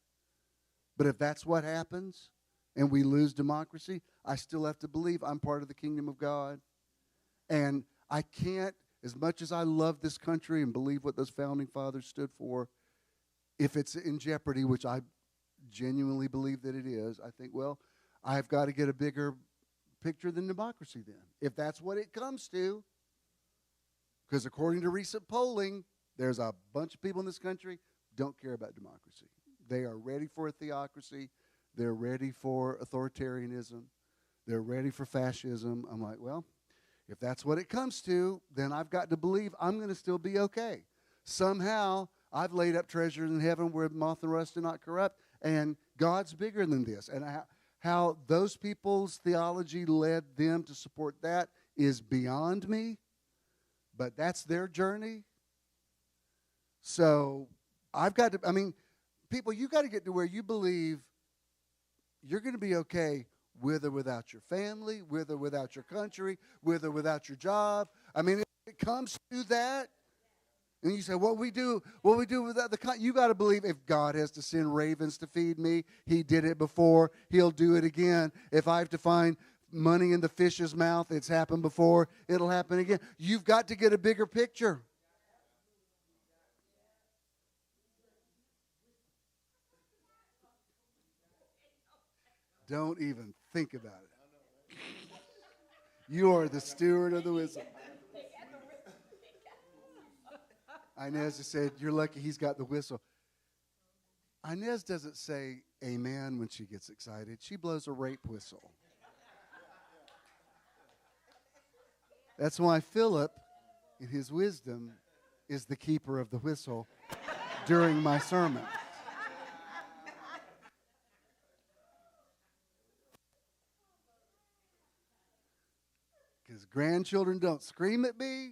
But if that's what happens and we lose democracy, I still have to believe I'm part of the kingdom of God. And I can't, as much as I love this country and believe what those founding fathers stood for, if it's in jeopardy, which I genuinely believe that it is, I think, well, I've got to get a bigger picture than democracy then, if that's what it comes to. Because according to recent polling, there's a bunch of people in this country don't care about democracy. They are ready for a theocracy. They're ready for authoritarianism. They're ready for fascism. I'm like, well, if that's what it comes to, then I've got to believe I'm going to still be okay. Somehow, I've laid up treasures in heaven where moth and rust do not corrupt, and God's bigger than this. And how those people's theology led them to support that is beyond me, but that's their journey. So I've got to, I mean, people, you got to get to where you believe you're going to be okay with or without your family, with or without your country, with or without your job. I mean, if it comes to that, and you say, what we do without you got to believe if God has to send ravens to feed me, he did it before, he'll do it again. If I have to find money in the fish's mouth, it's happened before, it'll happen again. You've got to get a bigger picture. Don't even think about it. You are the steward of the wisdom. Inez just said, you're lucky he's got the whistle. Inez doesn't say amen when she gets excited. She blows a rape whistle. That's why Philip, in his wisdom, is the keeper of the whistle during my sermon. Because grandchildren don't scream at me,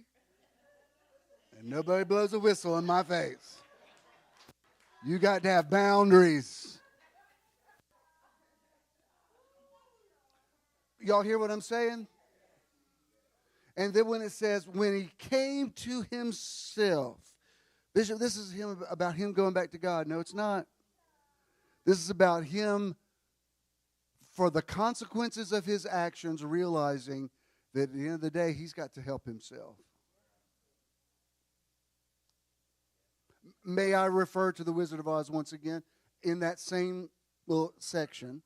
and nobody blows a whistle in my face. You got to have boundaries. Y'all hear what I'm saying? And then when it says, when he came to himself, Bishop, this is about him going back to God. No, it's not. This is about him, for the consequences of his actions, realizing that at the end of the day, he's got to help himself. May I refer to the Wizard of Oz once again? In that same little section,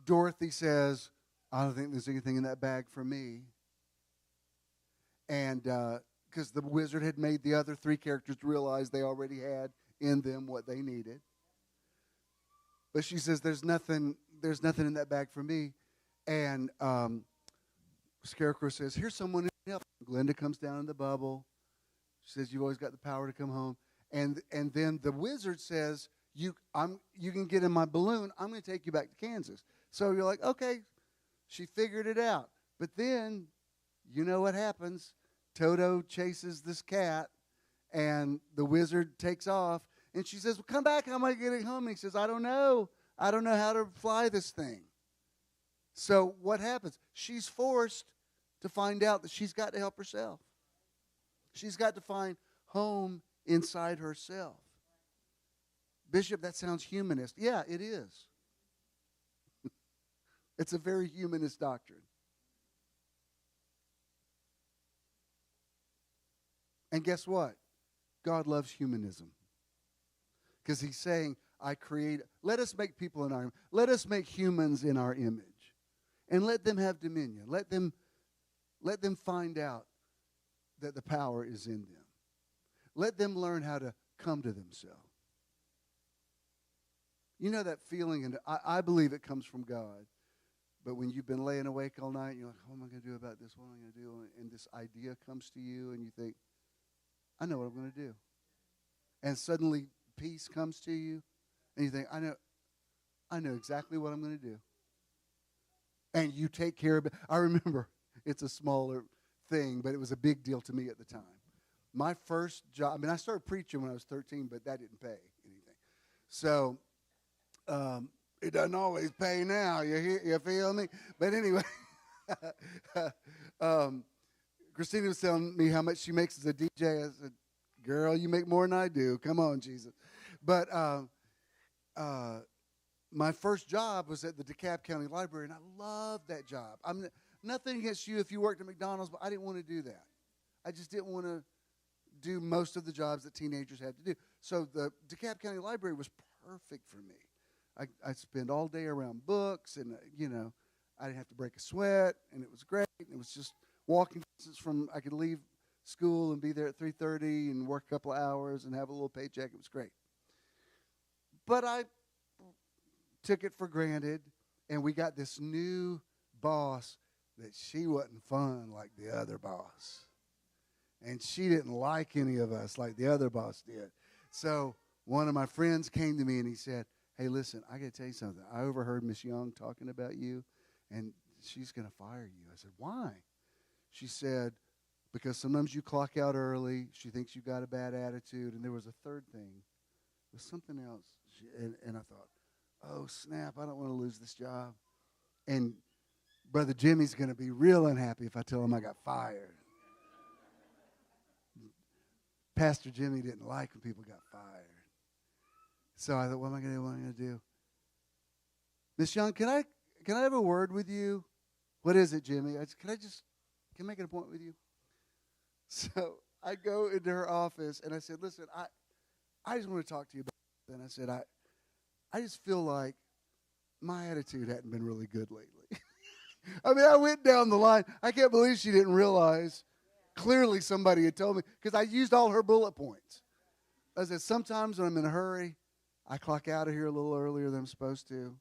Dorothy says, I don't think there's anything in that bag for me. And because the wizard had made the other three characters realize they already had in them what they needed. But she says, there's nothing in that bag for me. And Scarecrow says, here's someone who can help. Glinda comes down in the bubble. She says, you've always got the power to come home. And then the wizard says, you can get in my balloon. I'm going to take you back to Kansas. So you're like, okay, she figured it out. But then, you know what happens. Toto chases this cat, and the wizard takes off. And she says, well, come back. How am I getting home? And he says, I don't know. I don't know how to fly this thing. So what happens? She's forced to find out that she's got to help herself. She's got to find home inside herself. Bishop, that sounds humanist. Yeah, it is. It's a very humanist doctrine. And guess what? God loves humanism. Because he's saying, let us make people in our, let us make humans in our image. And let them have dominion. Let them find out that the power is in them. Let them learn how to come to themselves. You know that feeling, and I believe it comes from God. But when you've been laying awake all night, you're like, what am I going to do about this? What am I going to do? And this idea comes to you, and you think, I know what I'm going to do. And suddenly peace comes to you, and you think, I know exactly what I'm going to do. And you take care of it. I remember, it's a smaller thing, but it was a big deal to me at the time. My first job, I started preaching when I was 13, but that didn't pay anything. So it doesn't always pay now. You feel me? But anyway, Christina was telling me how much she makes as a DJ. I said, girl, you make more than I do. Come on, Jesus. But my first job was at the DeKalb County Library, and I loved that job. I'm nothing against you if you worked at McDonald's, but I didn't want to do that. I just didn't want to do most of the jobs that teenagers have to do. So the DeKalb County Library was perfect for me. I spend all day around books, and, I didn't have to break a sweat, and it was great. It was just walking distance from, I could leave school and be there at 3:30 and work a couple of hours and have a little paycheck. It was great. But I took it for granted, and we got this new boss that she wasn't fun like the other boss. And she didn't like any of us like the other boss did. So one of my friends came to me, and he said, hey, listen, I got to tell you something. I overheard Miss Young talking about you, and she's going to fire you. I said, why? She said, because sometimes you clock out early. She thinks you got a bad attitude. And there was a third thing. It was something else. And I thought, oh, snap, I don't want to lose this job. And Brother Jimmy's going to be real unhappy if I tell him I got fired. Pastor Jimmy didn't like when people got fired. So I thought, what am I going to do? What am I going to do? Miss Young, can I have a word with you? What is it, Jimmy? Can I make an appointment with you? So I go into her office, and I said, listen, I just want to talk to you about it. And I said, I just feel like my attitude hadn't been really good lately. I went down the line. I can't believe she didn't realize. Clearly somebody had told me, because I used all her bullet points. I said, sometimes when I'm in a hurry, I clock out of here a little earlier than I'm supposed to.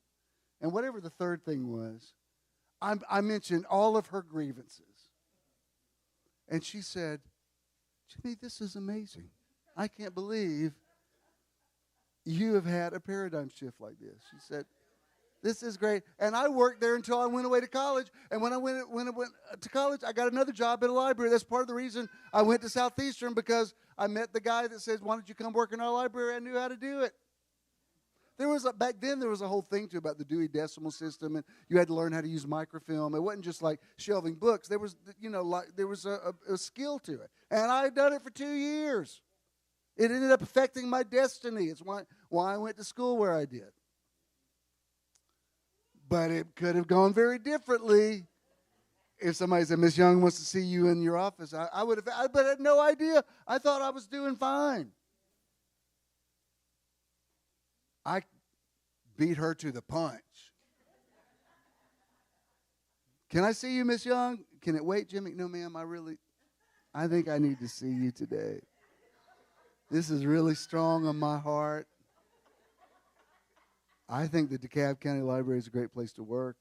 And whatever the third thing was, I mentioned all of her grievances. And she said, Jimmy, this is amazing. I can't believe you have had a paradigm shift like this. She said, this is great. And I worked there until I went away to college. And when I went to college, I got another job at a library. That's part of the reason I went to Southeastern, because I met the guy that says, why don't you come work in our library? I knew how to do it. Back then, there was a whole thing, too, about the Dewey Decimal System, and you had to learn how to use microfilm. It wasn't just like shelving books. There was, there was a skill to it. And I had done it for 2 years. It ended up affecting my destiny. It's why I went to school where I did. But it could have gone very differently if somebody said, Miss Young wants to see you in your office. I would have, but I had no idea. I thought I was doing fine. I beat her to the punch. Can I see you, Miss Young? Can it wait, Jimmy? No, ma'am, I think I need to see you today. This is really strong on my heart. I think the DeKalb County Library is a great place to work.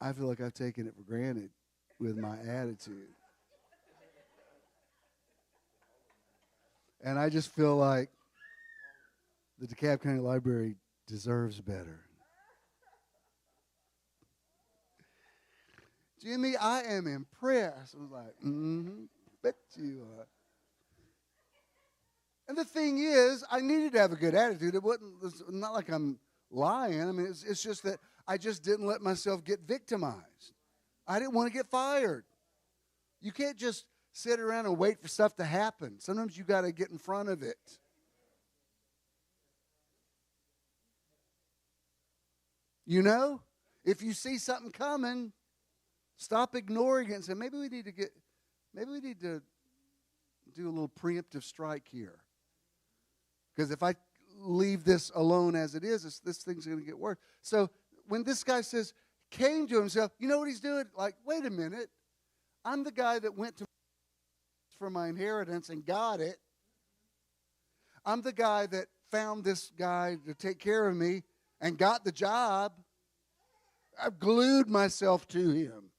I feel like I've taken it for granted with my attitude. And I just feel like the DeKalb County Library deserves better. Jimmy, I am impressed. I was like, bet you are. And the thing is, I needed to have a good attitude. It's not like I'm lying. It's just that I just didn't let myself get victimized. I didn't want to get fired. You can't just sit around and wait for stuff to happen. Sometimes you got to get in front of it. If you see something coming, stop ignoring it and say, maybe we need to do a little preemptive strike here. Because if I leave this alone as it is, this thing's going to get worse. So when this guy says, came to himself, you know what he's doing? Like, wait a minute. I'm the guy that went to for my inheritance and got it. I'm the guy that found this guy to take care of me and got the job. I've glued myself to him.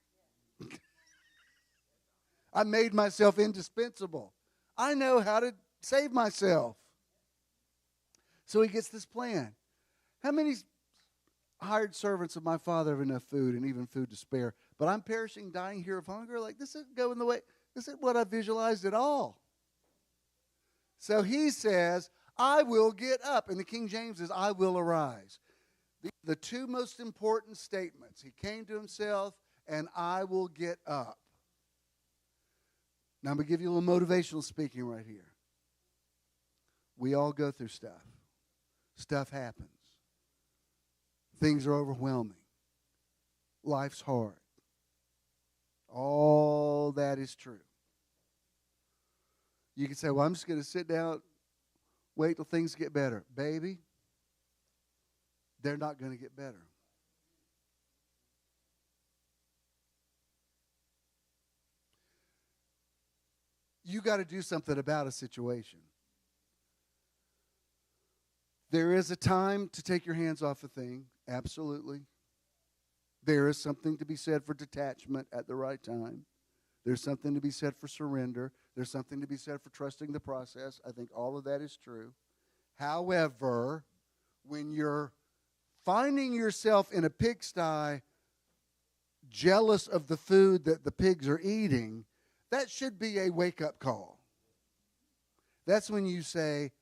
I made myself indispensable. I know how to save myself. So he gets this plan. How many hired servants of my father have enough food and even food to spare? But I'm perishing, dying here of hunger? Like, this isn't going the way. This isn't what I visualized at all. So he says, I will get up. And the King James is, I will arise. The two most important statements. He came to himself, and I will get up. Now I'm going to give you a little motivational speaking right here. We all go through stuff. Stuff happens. Things are overwhelming. Life's hard. All that is true. You can say, well, I'm just going to sit down, wait till things get better. Baby, they're not going to get better. You got to do something about a situation. There is a time to take your hands off a thing, absolutely. There is something to be said for detachment at the right time. There's something to be said for surrender. There's something to be said for trusting the process. I think all of that is true. However, when you're finding yourself in a pigsty, jealous of the food that the pigs are eating, that should be a wake-up call. That's when you say,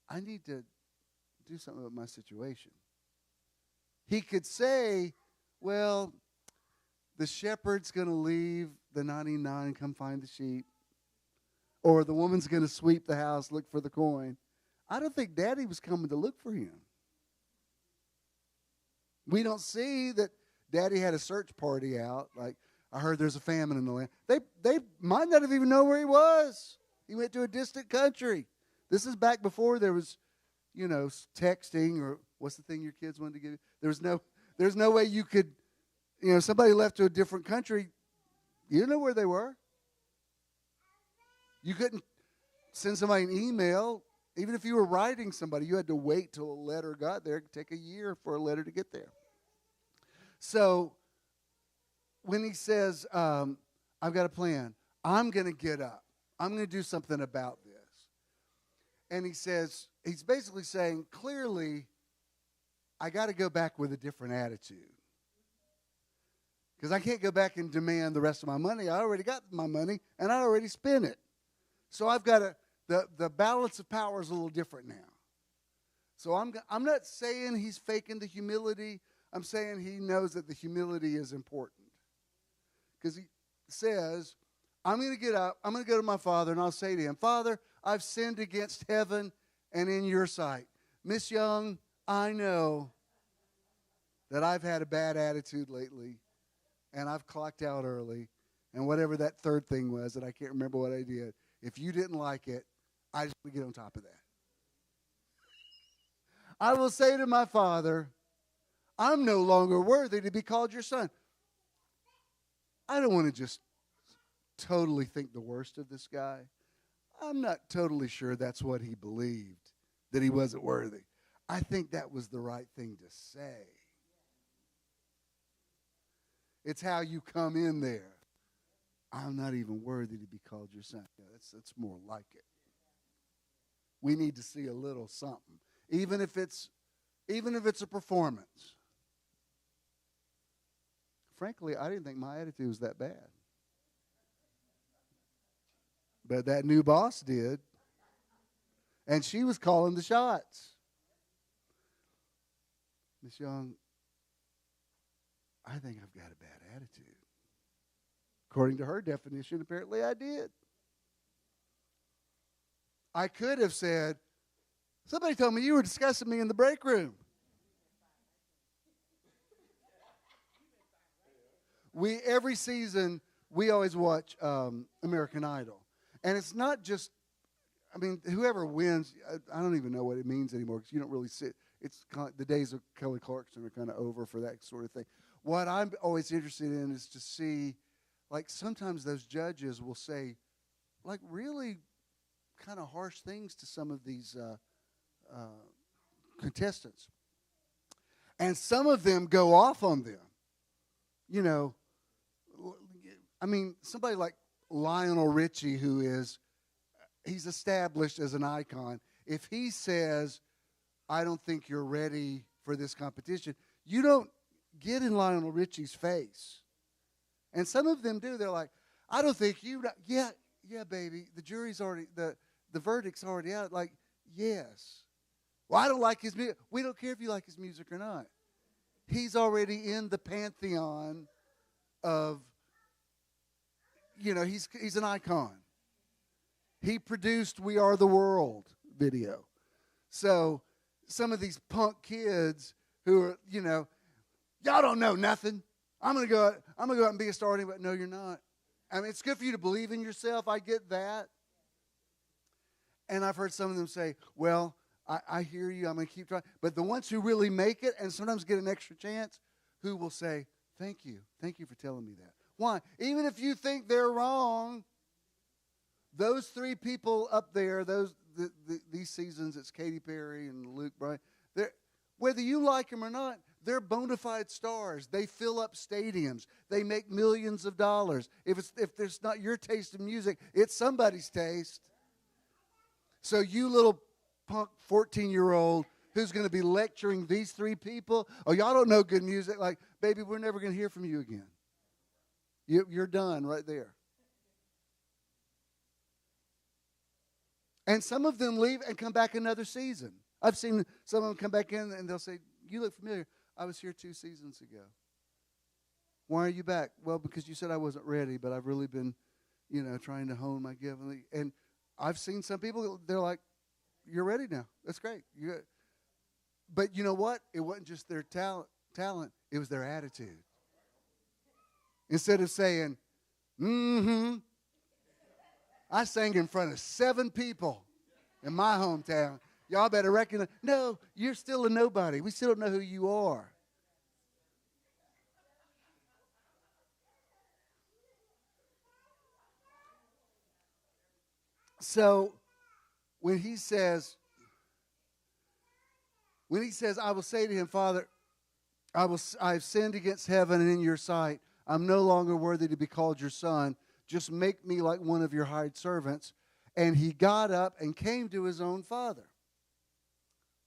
I need to do something about my situation. He could say, well, the shepherd's going to leave the 99 and come find the sheep. Or the woman's going to sweep the house, look for the coin. I don't think Daddy was coming to look for him. We don't see that Daddy had a search party out. Like, I heard there's a famine in the land. They might not have even known where he was. He went to a distant country. This is back before there was, texting, or what's the thing your kids wanted to give you? There's no way you could, somebody left to a different country. You didn't know where they were. You couldn't send somebody an email. Even if you were writing somebody, you had to wait till a letter got there. It could take a year for a letter to get there. So when he says, I've got a plan, I'm going to get up. I'm going to do something about this. And he says, he's basically saying, clearly, I got to go back with a different attitude. Because I can't go back and demand the rest of my money. I already got my money, and I already spent it. So I've got the balance of power is a little different now. So I'm not saying he's faking the humility. I'm saying he knows that the humility is important. Because he says, I'm going to get up, I'm going to go to my father, and I'll say to him, Father, I've sinned against heaven and in your sight. Miss Young, I know that I've had a bad attitude lately, and I've clocked out early, and whatever that third thing was that I can't remember what I did. If you didn't like it, I just want to get on top of that. I will say to my father, I'm no longer worthy to be called your son. I don't want to just totally think the worst of this guy. I'm not totally sure that's what he believed, that he wasn't worthy. I think that was the right thing to say. It's how you come in there. I'm not even worthy to be called your son. Yeah, that's more like it. We need to see a little something, even if it's a performance. Frankly, I didn't think my attitude was that bad. But that new boss did. And she was calling the shots. Miss Young, I think I've got a bad attitude. According to her definition, apparently I did. I could have said, somebody told me you were discussing me in the break room. Every season, we always watch American Idol. And it's not just, I mean, whoever wins, I don't even know what it means anymore because you don't really see it. It's kind of, the days of Kelly Clarkson are kind of over for that sort of thing. What I'm always interested in is to see, like, sometimes those judges will say, like, really kind of harsh things to some of these contestants. And some of them go off on them. You know, I mean, somebody like Lionel Richie, he's established as an icon. If he says, I don't think you're ready for this competition, you don't get in Lionel Richie's face. And some of them do. They're like, I don't think you, yeah, baby, the jury's already, the verdict's already out. Like, yes. Well, I don't like his music. We don't care if you like his music or not. He's already in the pantheon of, you know, he's an icon. He produced We Are the World video. So some of these punk kids who are, you know, y'all don't know nothing. I'm gonna go out and be a star anyway. No, you're not. I mean, it's good for you to believe in yourself. I get that. And I've heard some of them say, well, I hear you. I'm going to keep trying. But the ones who really make it and sometimes get an extra chance, who will say, thank you. Thank you for telling me that. Why? Even if you think they're wrong, those three people up there, these seasons, it's Katy Perry and Luke Bryan, whether you like them or not, they're bona fide stars. They fill up stadiums. They make millions of dollars. If it's not your taste in music, it's somebody's taste. So you little punk 14-year-old who's going to be lecturing these three people, oh, y'all don't know good music. Like, baby, we're never going to hear from you again. You're done right there. And some of them leave and come back another season. I've seen some of them come back in and they'll say, you look familiar. I was here 2 seasons ago. Why are you back? Well, because you said I wasn't ready, but I've really been, you know, trying to hone my gift. And I've seen some people, they're like, you're ready now. That's great. But you know what? It wasn't just their talent. It was their attitude. Instead of saying, I sang in front of 7 people in my hometown. Y'all better recognize. No, you're still a nobody. We still don't know who you are. So when he says, I will say to him, Father, I have sinned against heaven and in your sight. I'm no longer worthy to be called your son. Just make me like one of your hired servants. And he got up and came to his own father.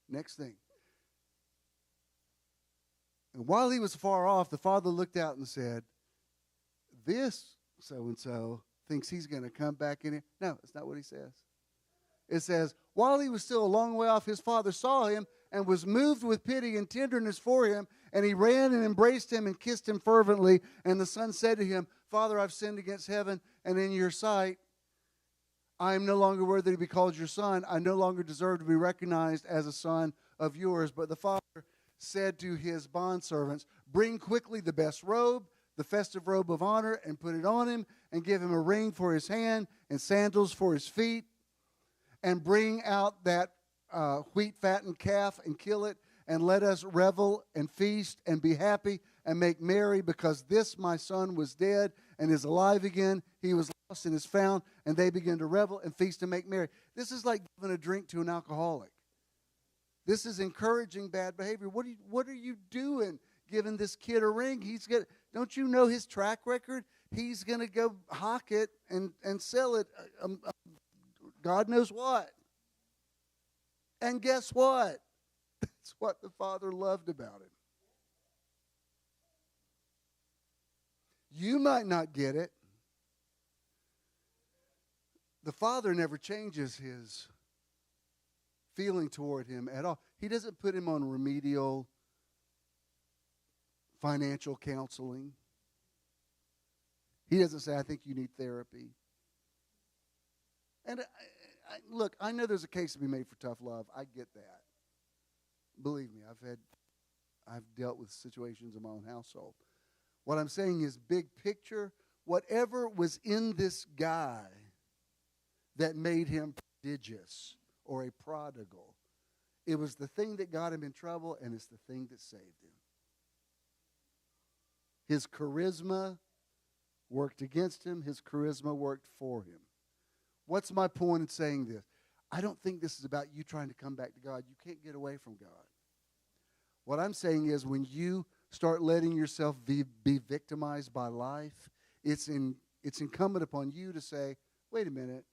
Next thing. And while he was far off, the father looked out and said, this so-and-so thinks he's going to come back in here. No, that's not what he says. It says, while he was still a long way off, his father saw him and was moved with pity and tenderness for him. And he ran and embraced him and kissed him fervently. And the son said to him, Father, I've sinned against heaven and in your sight. I am no longer worthy to be called your son. I no longer deserve to be recognized as a son of yours. But the father said to his bondservants, bring quickly the best robe, the festive robe of honor, and put it on him, and give him a ring for his hand and sandals for his feet. And bring out that wheat fattened calf and kill it, and let us revel and feast and be happy and make merry, because this my son was dead and is alive again. He was lost and is found. And they begin to revel and feast and make merry. This is like giving a drink to an alcoholic. This is encouraging bad behavior. What are you doing giving this kid a ring? Don't you know his track record? He's going to go hawk it and sell it. God knows what. And guess what? That's what the father loved about him. You might not get it. The father never changes his feeling toward him at all. He doesn't put him on remedial financial counseling. He doesn't say, I think you need therapy. And look, I know there's a case to be made for tough love. I get that. Believe me, I've dealt with situations in my own household. What I'm saying is, big picture, whatever was in this guy that made him prodigious or a prodigal. It was the thing that got him in trouble, and it's the thing that saved him. His charisma worked against him. His charisma worked for him. What's my point in saying this? I don't think this is about you trying to come back to God. You can't get away from God. What I'm saying is when you start letting yourself be victimized by life, it's incumbent upon you to say, wait a minute,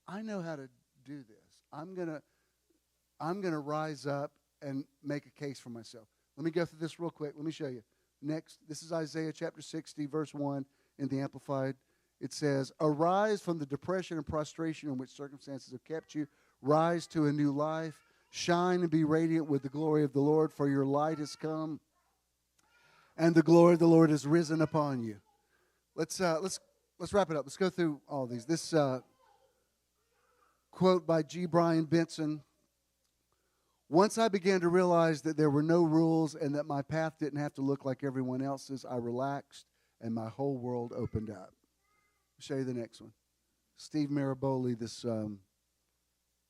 I know how to do this. I'm gonna rise up and make a case for myself. Let me go through this real quick. Let me show you. Next, this is Isaiah chapter 60, verse 1 in the Amplified. It says, arise from the depression and prostration in which circumstances have kept you. Rise to a new life. Shine and be radiant with the glory of the Lord, for your light has come, and the glory of the Lord has risen upon you. Let's wrap it up. Let's go through all these. This quote by G. Brian Benson. Once I began to realize that there were no rules and that my path didn't have to look like everyone else's, I relaxed and my whole world opened up. I'll show you the next one. Steve Maraboli, this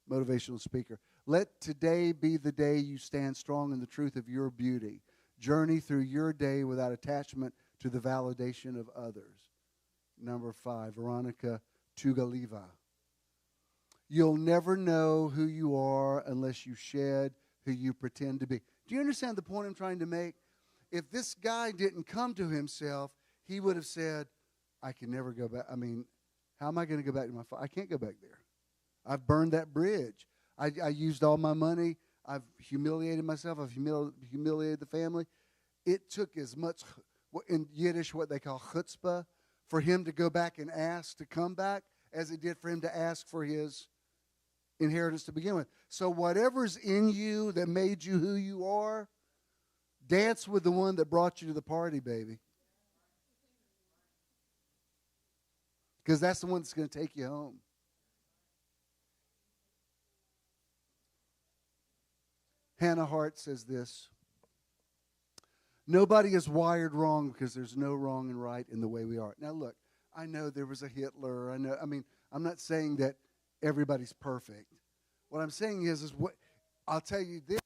motivational speaker. Let today be the day you stand strong in the truth of your beauty. Journey through your day without attachment to the validation of others. Number 5, Veronica Tugaliva. You'll never know who you are unless you shed who you pretend to be. Do you understand the point I'm trying to make? If this guy didn't come to himself, he would have said, I can never go back. I mean, how am I going to go back to my father? I can't go back there. I've burned that bridge. I used all my money. I've humiliated myself. I've humiliated the family. It took as much, in Yiddish, what they call chutzpah, for him to go back and ask to come back as it did for him to ask for his inheritance to begin with. So whatever's in you that made you who you are, dance with the one that brought you to the party, baby. Because that's the one that's going to take you home. Hannah Hart says this. Nobody is wired wrong because there's no wrong and right in the way we are. Now look, I know there was a Hitler. I'm not saying that everybody's perfect. What I'm saying is what I'll tell you this.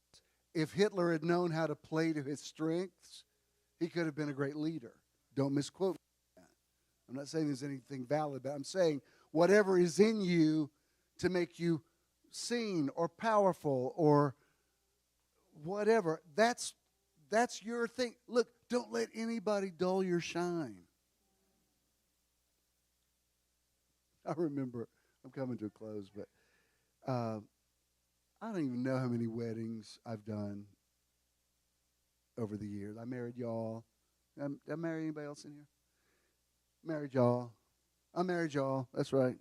If Hitler had known how to play to his strengths, he could have been a great leader. Don't misquote me. I'm not saying there's anything valid, but I'm saying whatever is in you to make you seen or powerful or whatever, that's your thing. Look, don't let anybody dull your shine. I remember, I'm coming to a close, but I don't even know how many weddings I've done over the years. I married y'all. Did I marry anybody else in here? Married y'all. I married y'all. That's right.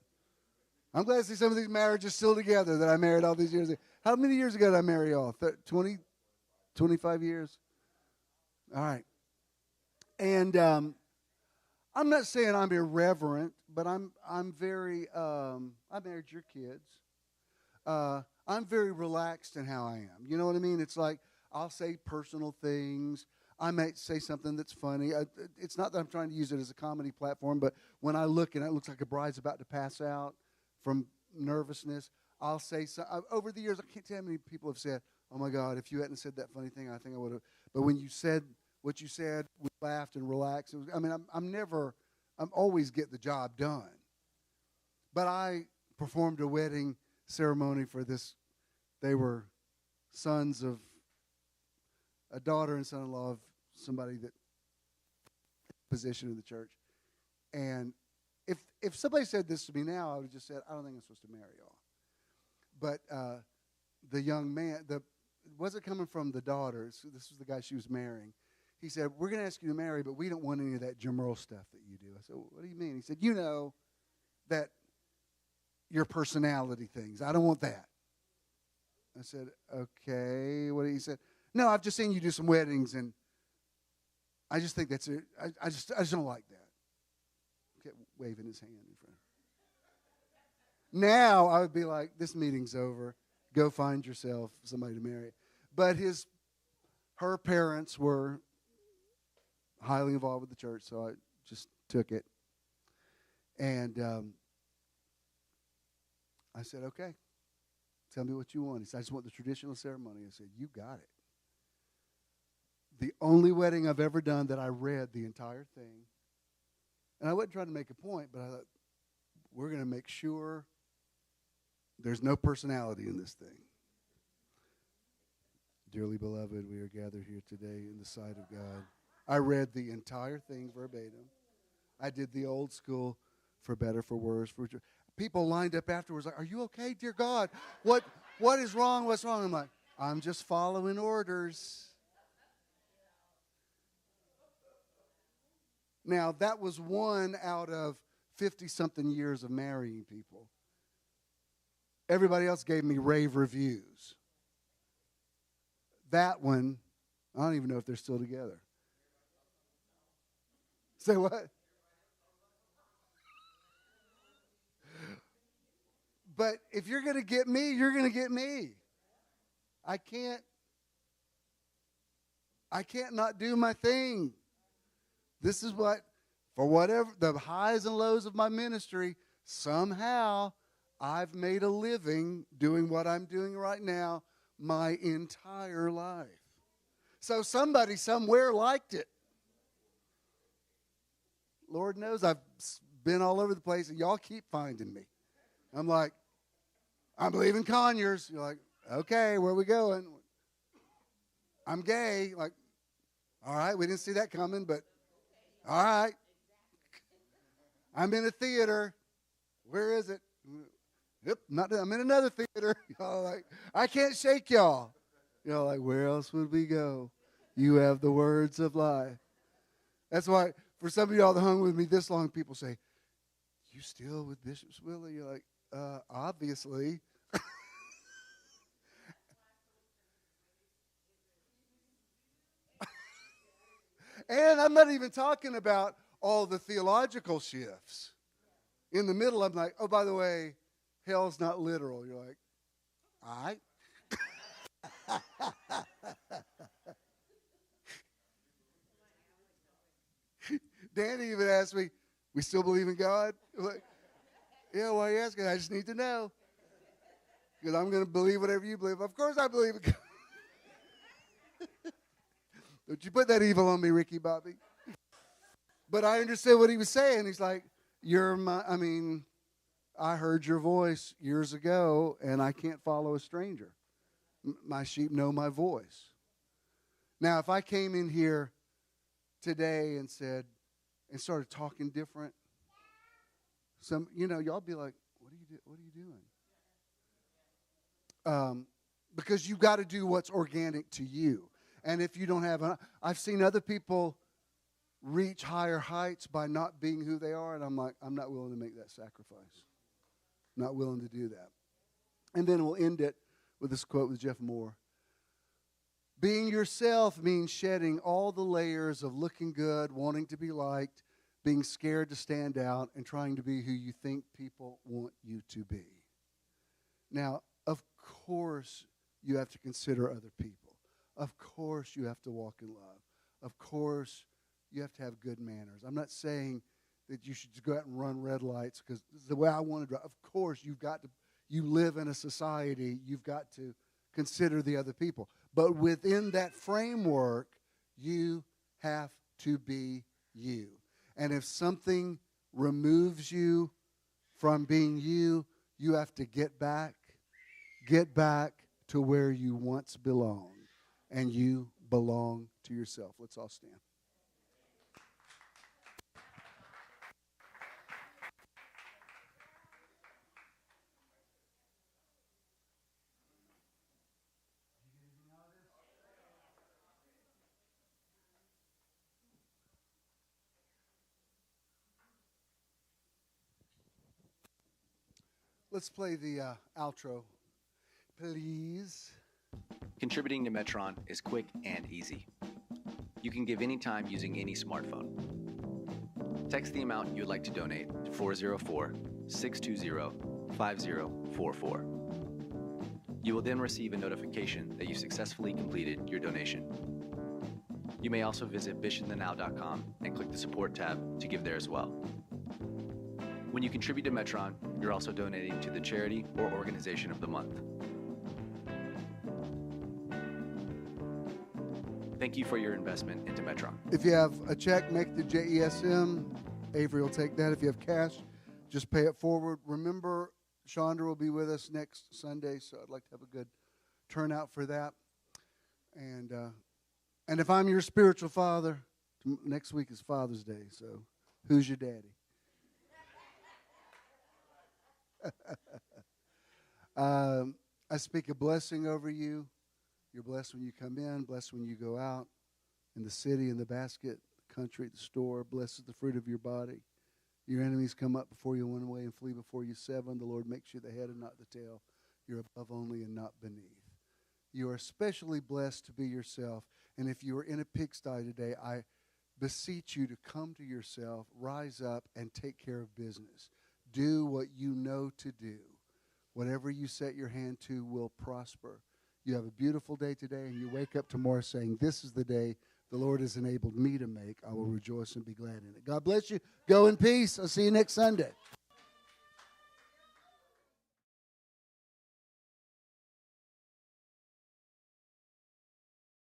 I'm glad to see some of these marriages still together that I married all these years ago. How many years ago did I marry y'all? 20, 25 years? All right. And I'm not saying I'm irreverent, but I'm very, I married your kids. I'm very relaxed in how I am. You know what I mean? It's like I'll say personal things. I might say something that's funny. It's not that I'm trying to use it as a comedy platform, but when I look and it looks like a bride's about to pass out from nervousness, I'll say something. Over the years, I can't tell how many people have said, oh, my God, if you hadn't said that funny thing, I think I would have. But when you said what you said, we laughed and relaxed. I'm always get the job done. But I performed a wedding ceremony for this. They were sons of a daughter and son-in-law of somebody that position in the church. And if somebody said this to me now, I would have just said, I don't think I'm supposed to marry y'all. But the young man, wasn't coming from the daughter. So this was the guy she was marrying. He said, we're going to ask you to marry, but we don't want any of that Jim Earl stuff that you do. I said, what do you mean? He said, you know, that your personality things. I don't want that. I said, okay. What? He said, no, I've just seen you do some weddings, and I just think that's it. I just don't like that. Kept waving his hand in front. Now I would be like, this meeting's over. Go find yourself somebody to marry. But her parents were highly involved with the church, so I just took it. And I said, okay, tell me what you want. He said, I just want the traditional ceremony. I said, you got it. The only wedding I've ever done that I read the entire thing. And I wasn't trying to make a point, but I thought, we're going to make sure there's no personality in this thing. Dearly beloved, we are gathered here today in the sight of God. I read the entire thing verbatim. I did the old school, for better, for worse. People lined up afterwards like, are you okay, dear God? What is wrong? What's wrong? I'm like, I'm just following orders. Now, that was one out of 50-something years of marrying people. Everybody else gave me rave reviews. That one, I don't even know if they're still together. Say what? But if you're going to get me, you're going to get me. I can't not do my thing. This is what, for whatever, the highs and lows of my ministry, somehow I've made a living doing what I'm doing right now my entire life. So somebody somewhere liked it. Lord knows I've been all over the place, and y'all keep finding me. I'm like, I believe in Conyers. You're like, okay, where are we going? I'm gay. Like, all right, we didn't see that coming, but all right. I'm in a theater. Where is it? Yep, I'm in another theater. Y'all like, I can't shake y'all. Y'all like, where else would we go? You have the words of life. That's why, for some of y'all that hung with me this long, people say, you still with Bishop Swilly? You're like, obviously. And I'm not even talking about all the theological shifts. In the middle, I'm like, oh, by the way, hell's not literal. You're like, all right. Danny even asked me, we still believe in God? I'm like, yeah, why are you asking? I just need to know. Because I'm going to believe whatever you believe. Of course I believe in God. Don't you put that evil on me, Ricky Bobby. But I understood what he was saying. He's like, I heard your voice years ago, and I can't follow a stranger. My sheep know my voice. Now, if I came in here today and started talking different, y'all be like, what are you doing? Because you got to do what's organic to you. And if you don't have, I've seen other people reach higher heights by not being who they are, and I'm like, I'm not willing to make that sacrifice. Not willing to do that. And then we'll end it with this quote with Jeff Moore. Being yourself means shedding all the layers of looking good, wanting to be liked, being scared to stand out, and trying to be who you think people want you to be. Now, of course, you have to consider other people. Of course, you have to walk in love. Of course, you have to have good manners. I'm not saying that you should just go out and run red lights because this is the way I want to drive. Of course, you live in a society, you've got to consider the other people. But within that framework, you have to be you. And if something removes you from being you, you have to get back to where you once belonged. And you belong to yourself. Let's all stand. Let's play the outro, please. Contributing to Metron is quick and easy. You can give anytime using any smartphone. Text the amount you would like to donate to 404-620-5044. You will then receive a notification that you successfully completed your donation. You may also visit bishopthenow.com and click the support tab to give there as well. When you contribute to Metron, you're also donating to the charity or organization of the month. Thank you for your investment into Metron. If you have a check, make the JESM. Avery will take that. If you have cash, just pay it forward. Remember, Chandra will be with us next Sunday, so I'd like to have a good turnout for that. And if I'm your spiritual father, next week is Father's Day, so who's your daddy? I speak a blessing over you. You're blessed when you come in, blessed when you go out, in the city, in the basket, the country, the store. Blessed is the fruit of your body. Your enemies come up before you one way and flee before you seven. The Lord makes you the head and not the tail. You're above only and not beneath. You are especially blessed to be yourself. And if you are in a pigsty today, I beseech you to come to yourself, rise up, and take care of business. Do what you know to do. Whatever you set your hand to will prosper. You have a beautiful day today, and you wake up tomorrow saying, this is the day the Lord has enabled me to make. I will rejoice and be glad in it. God bless you. Go in peace. I'll see you next Sunday.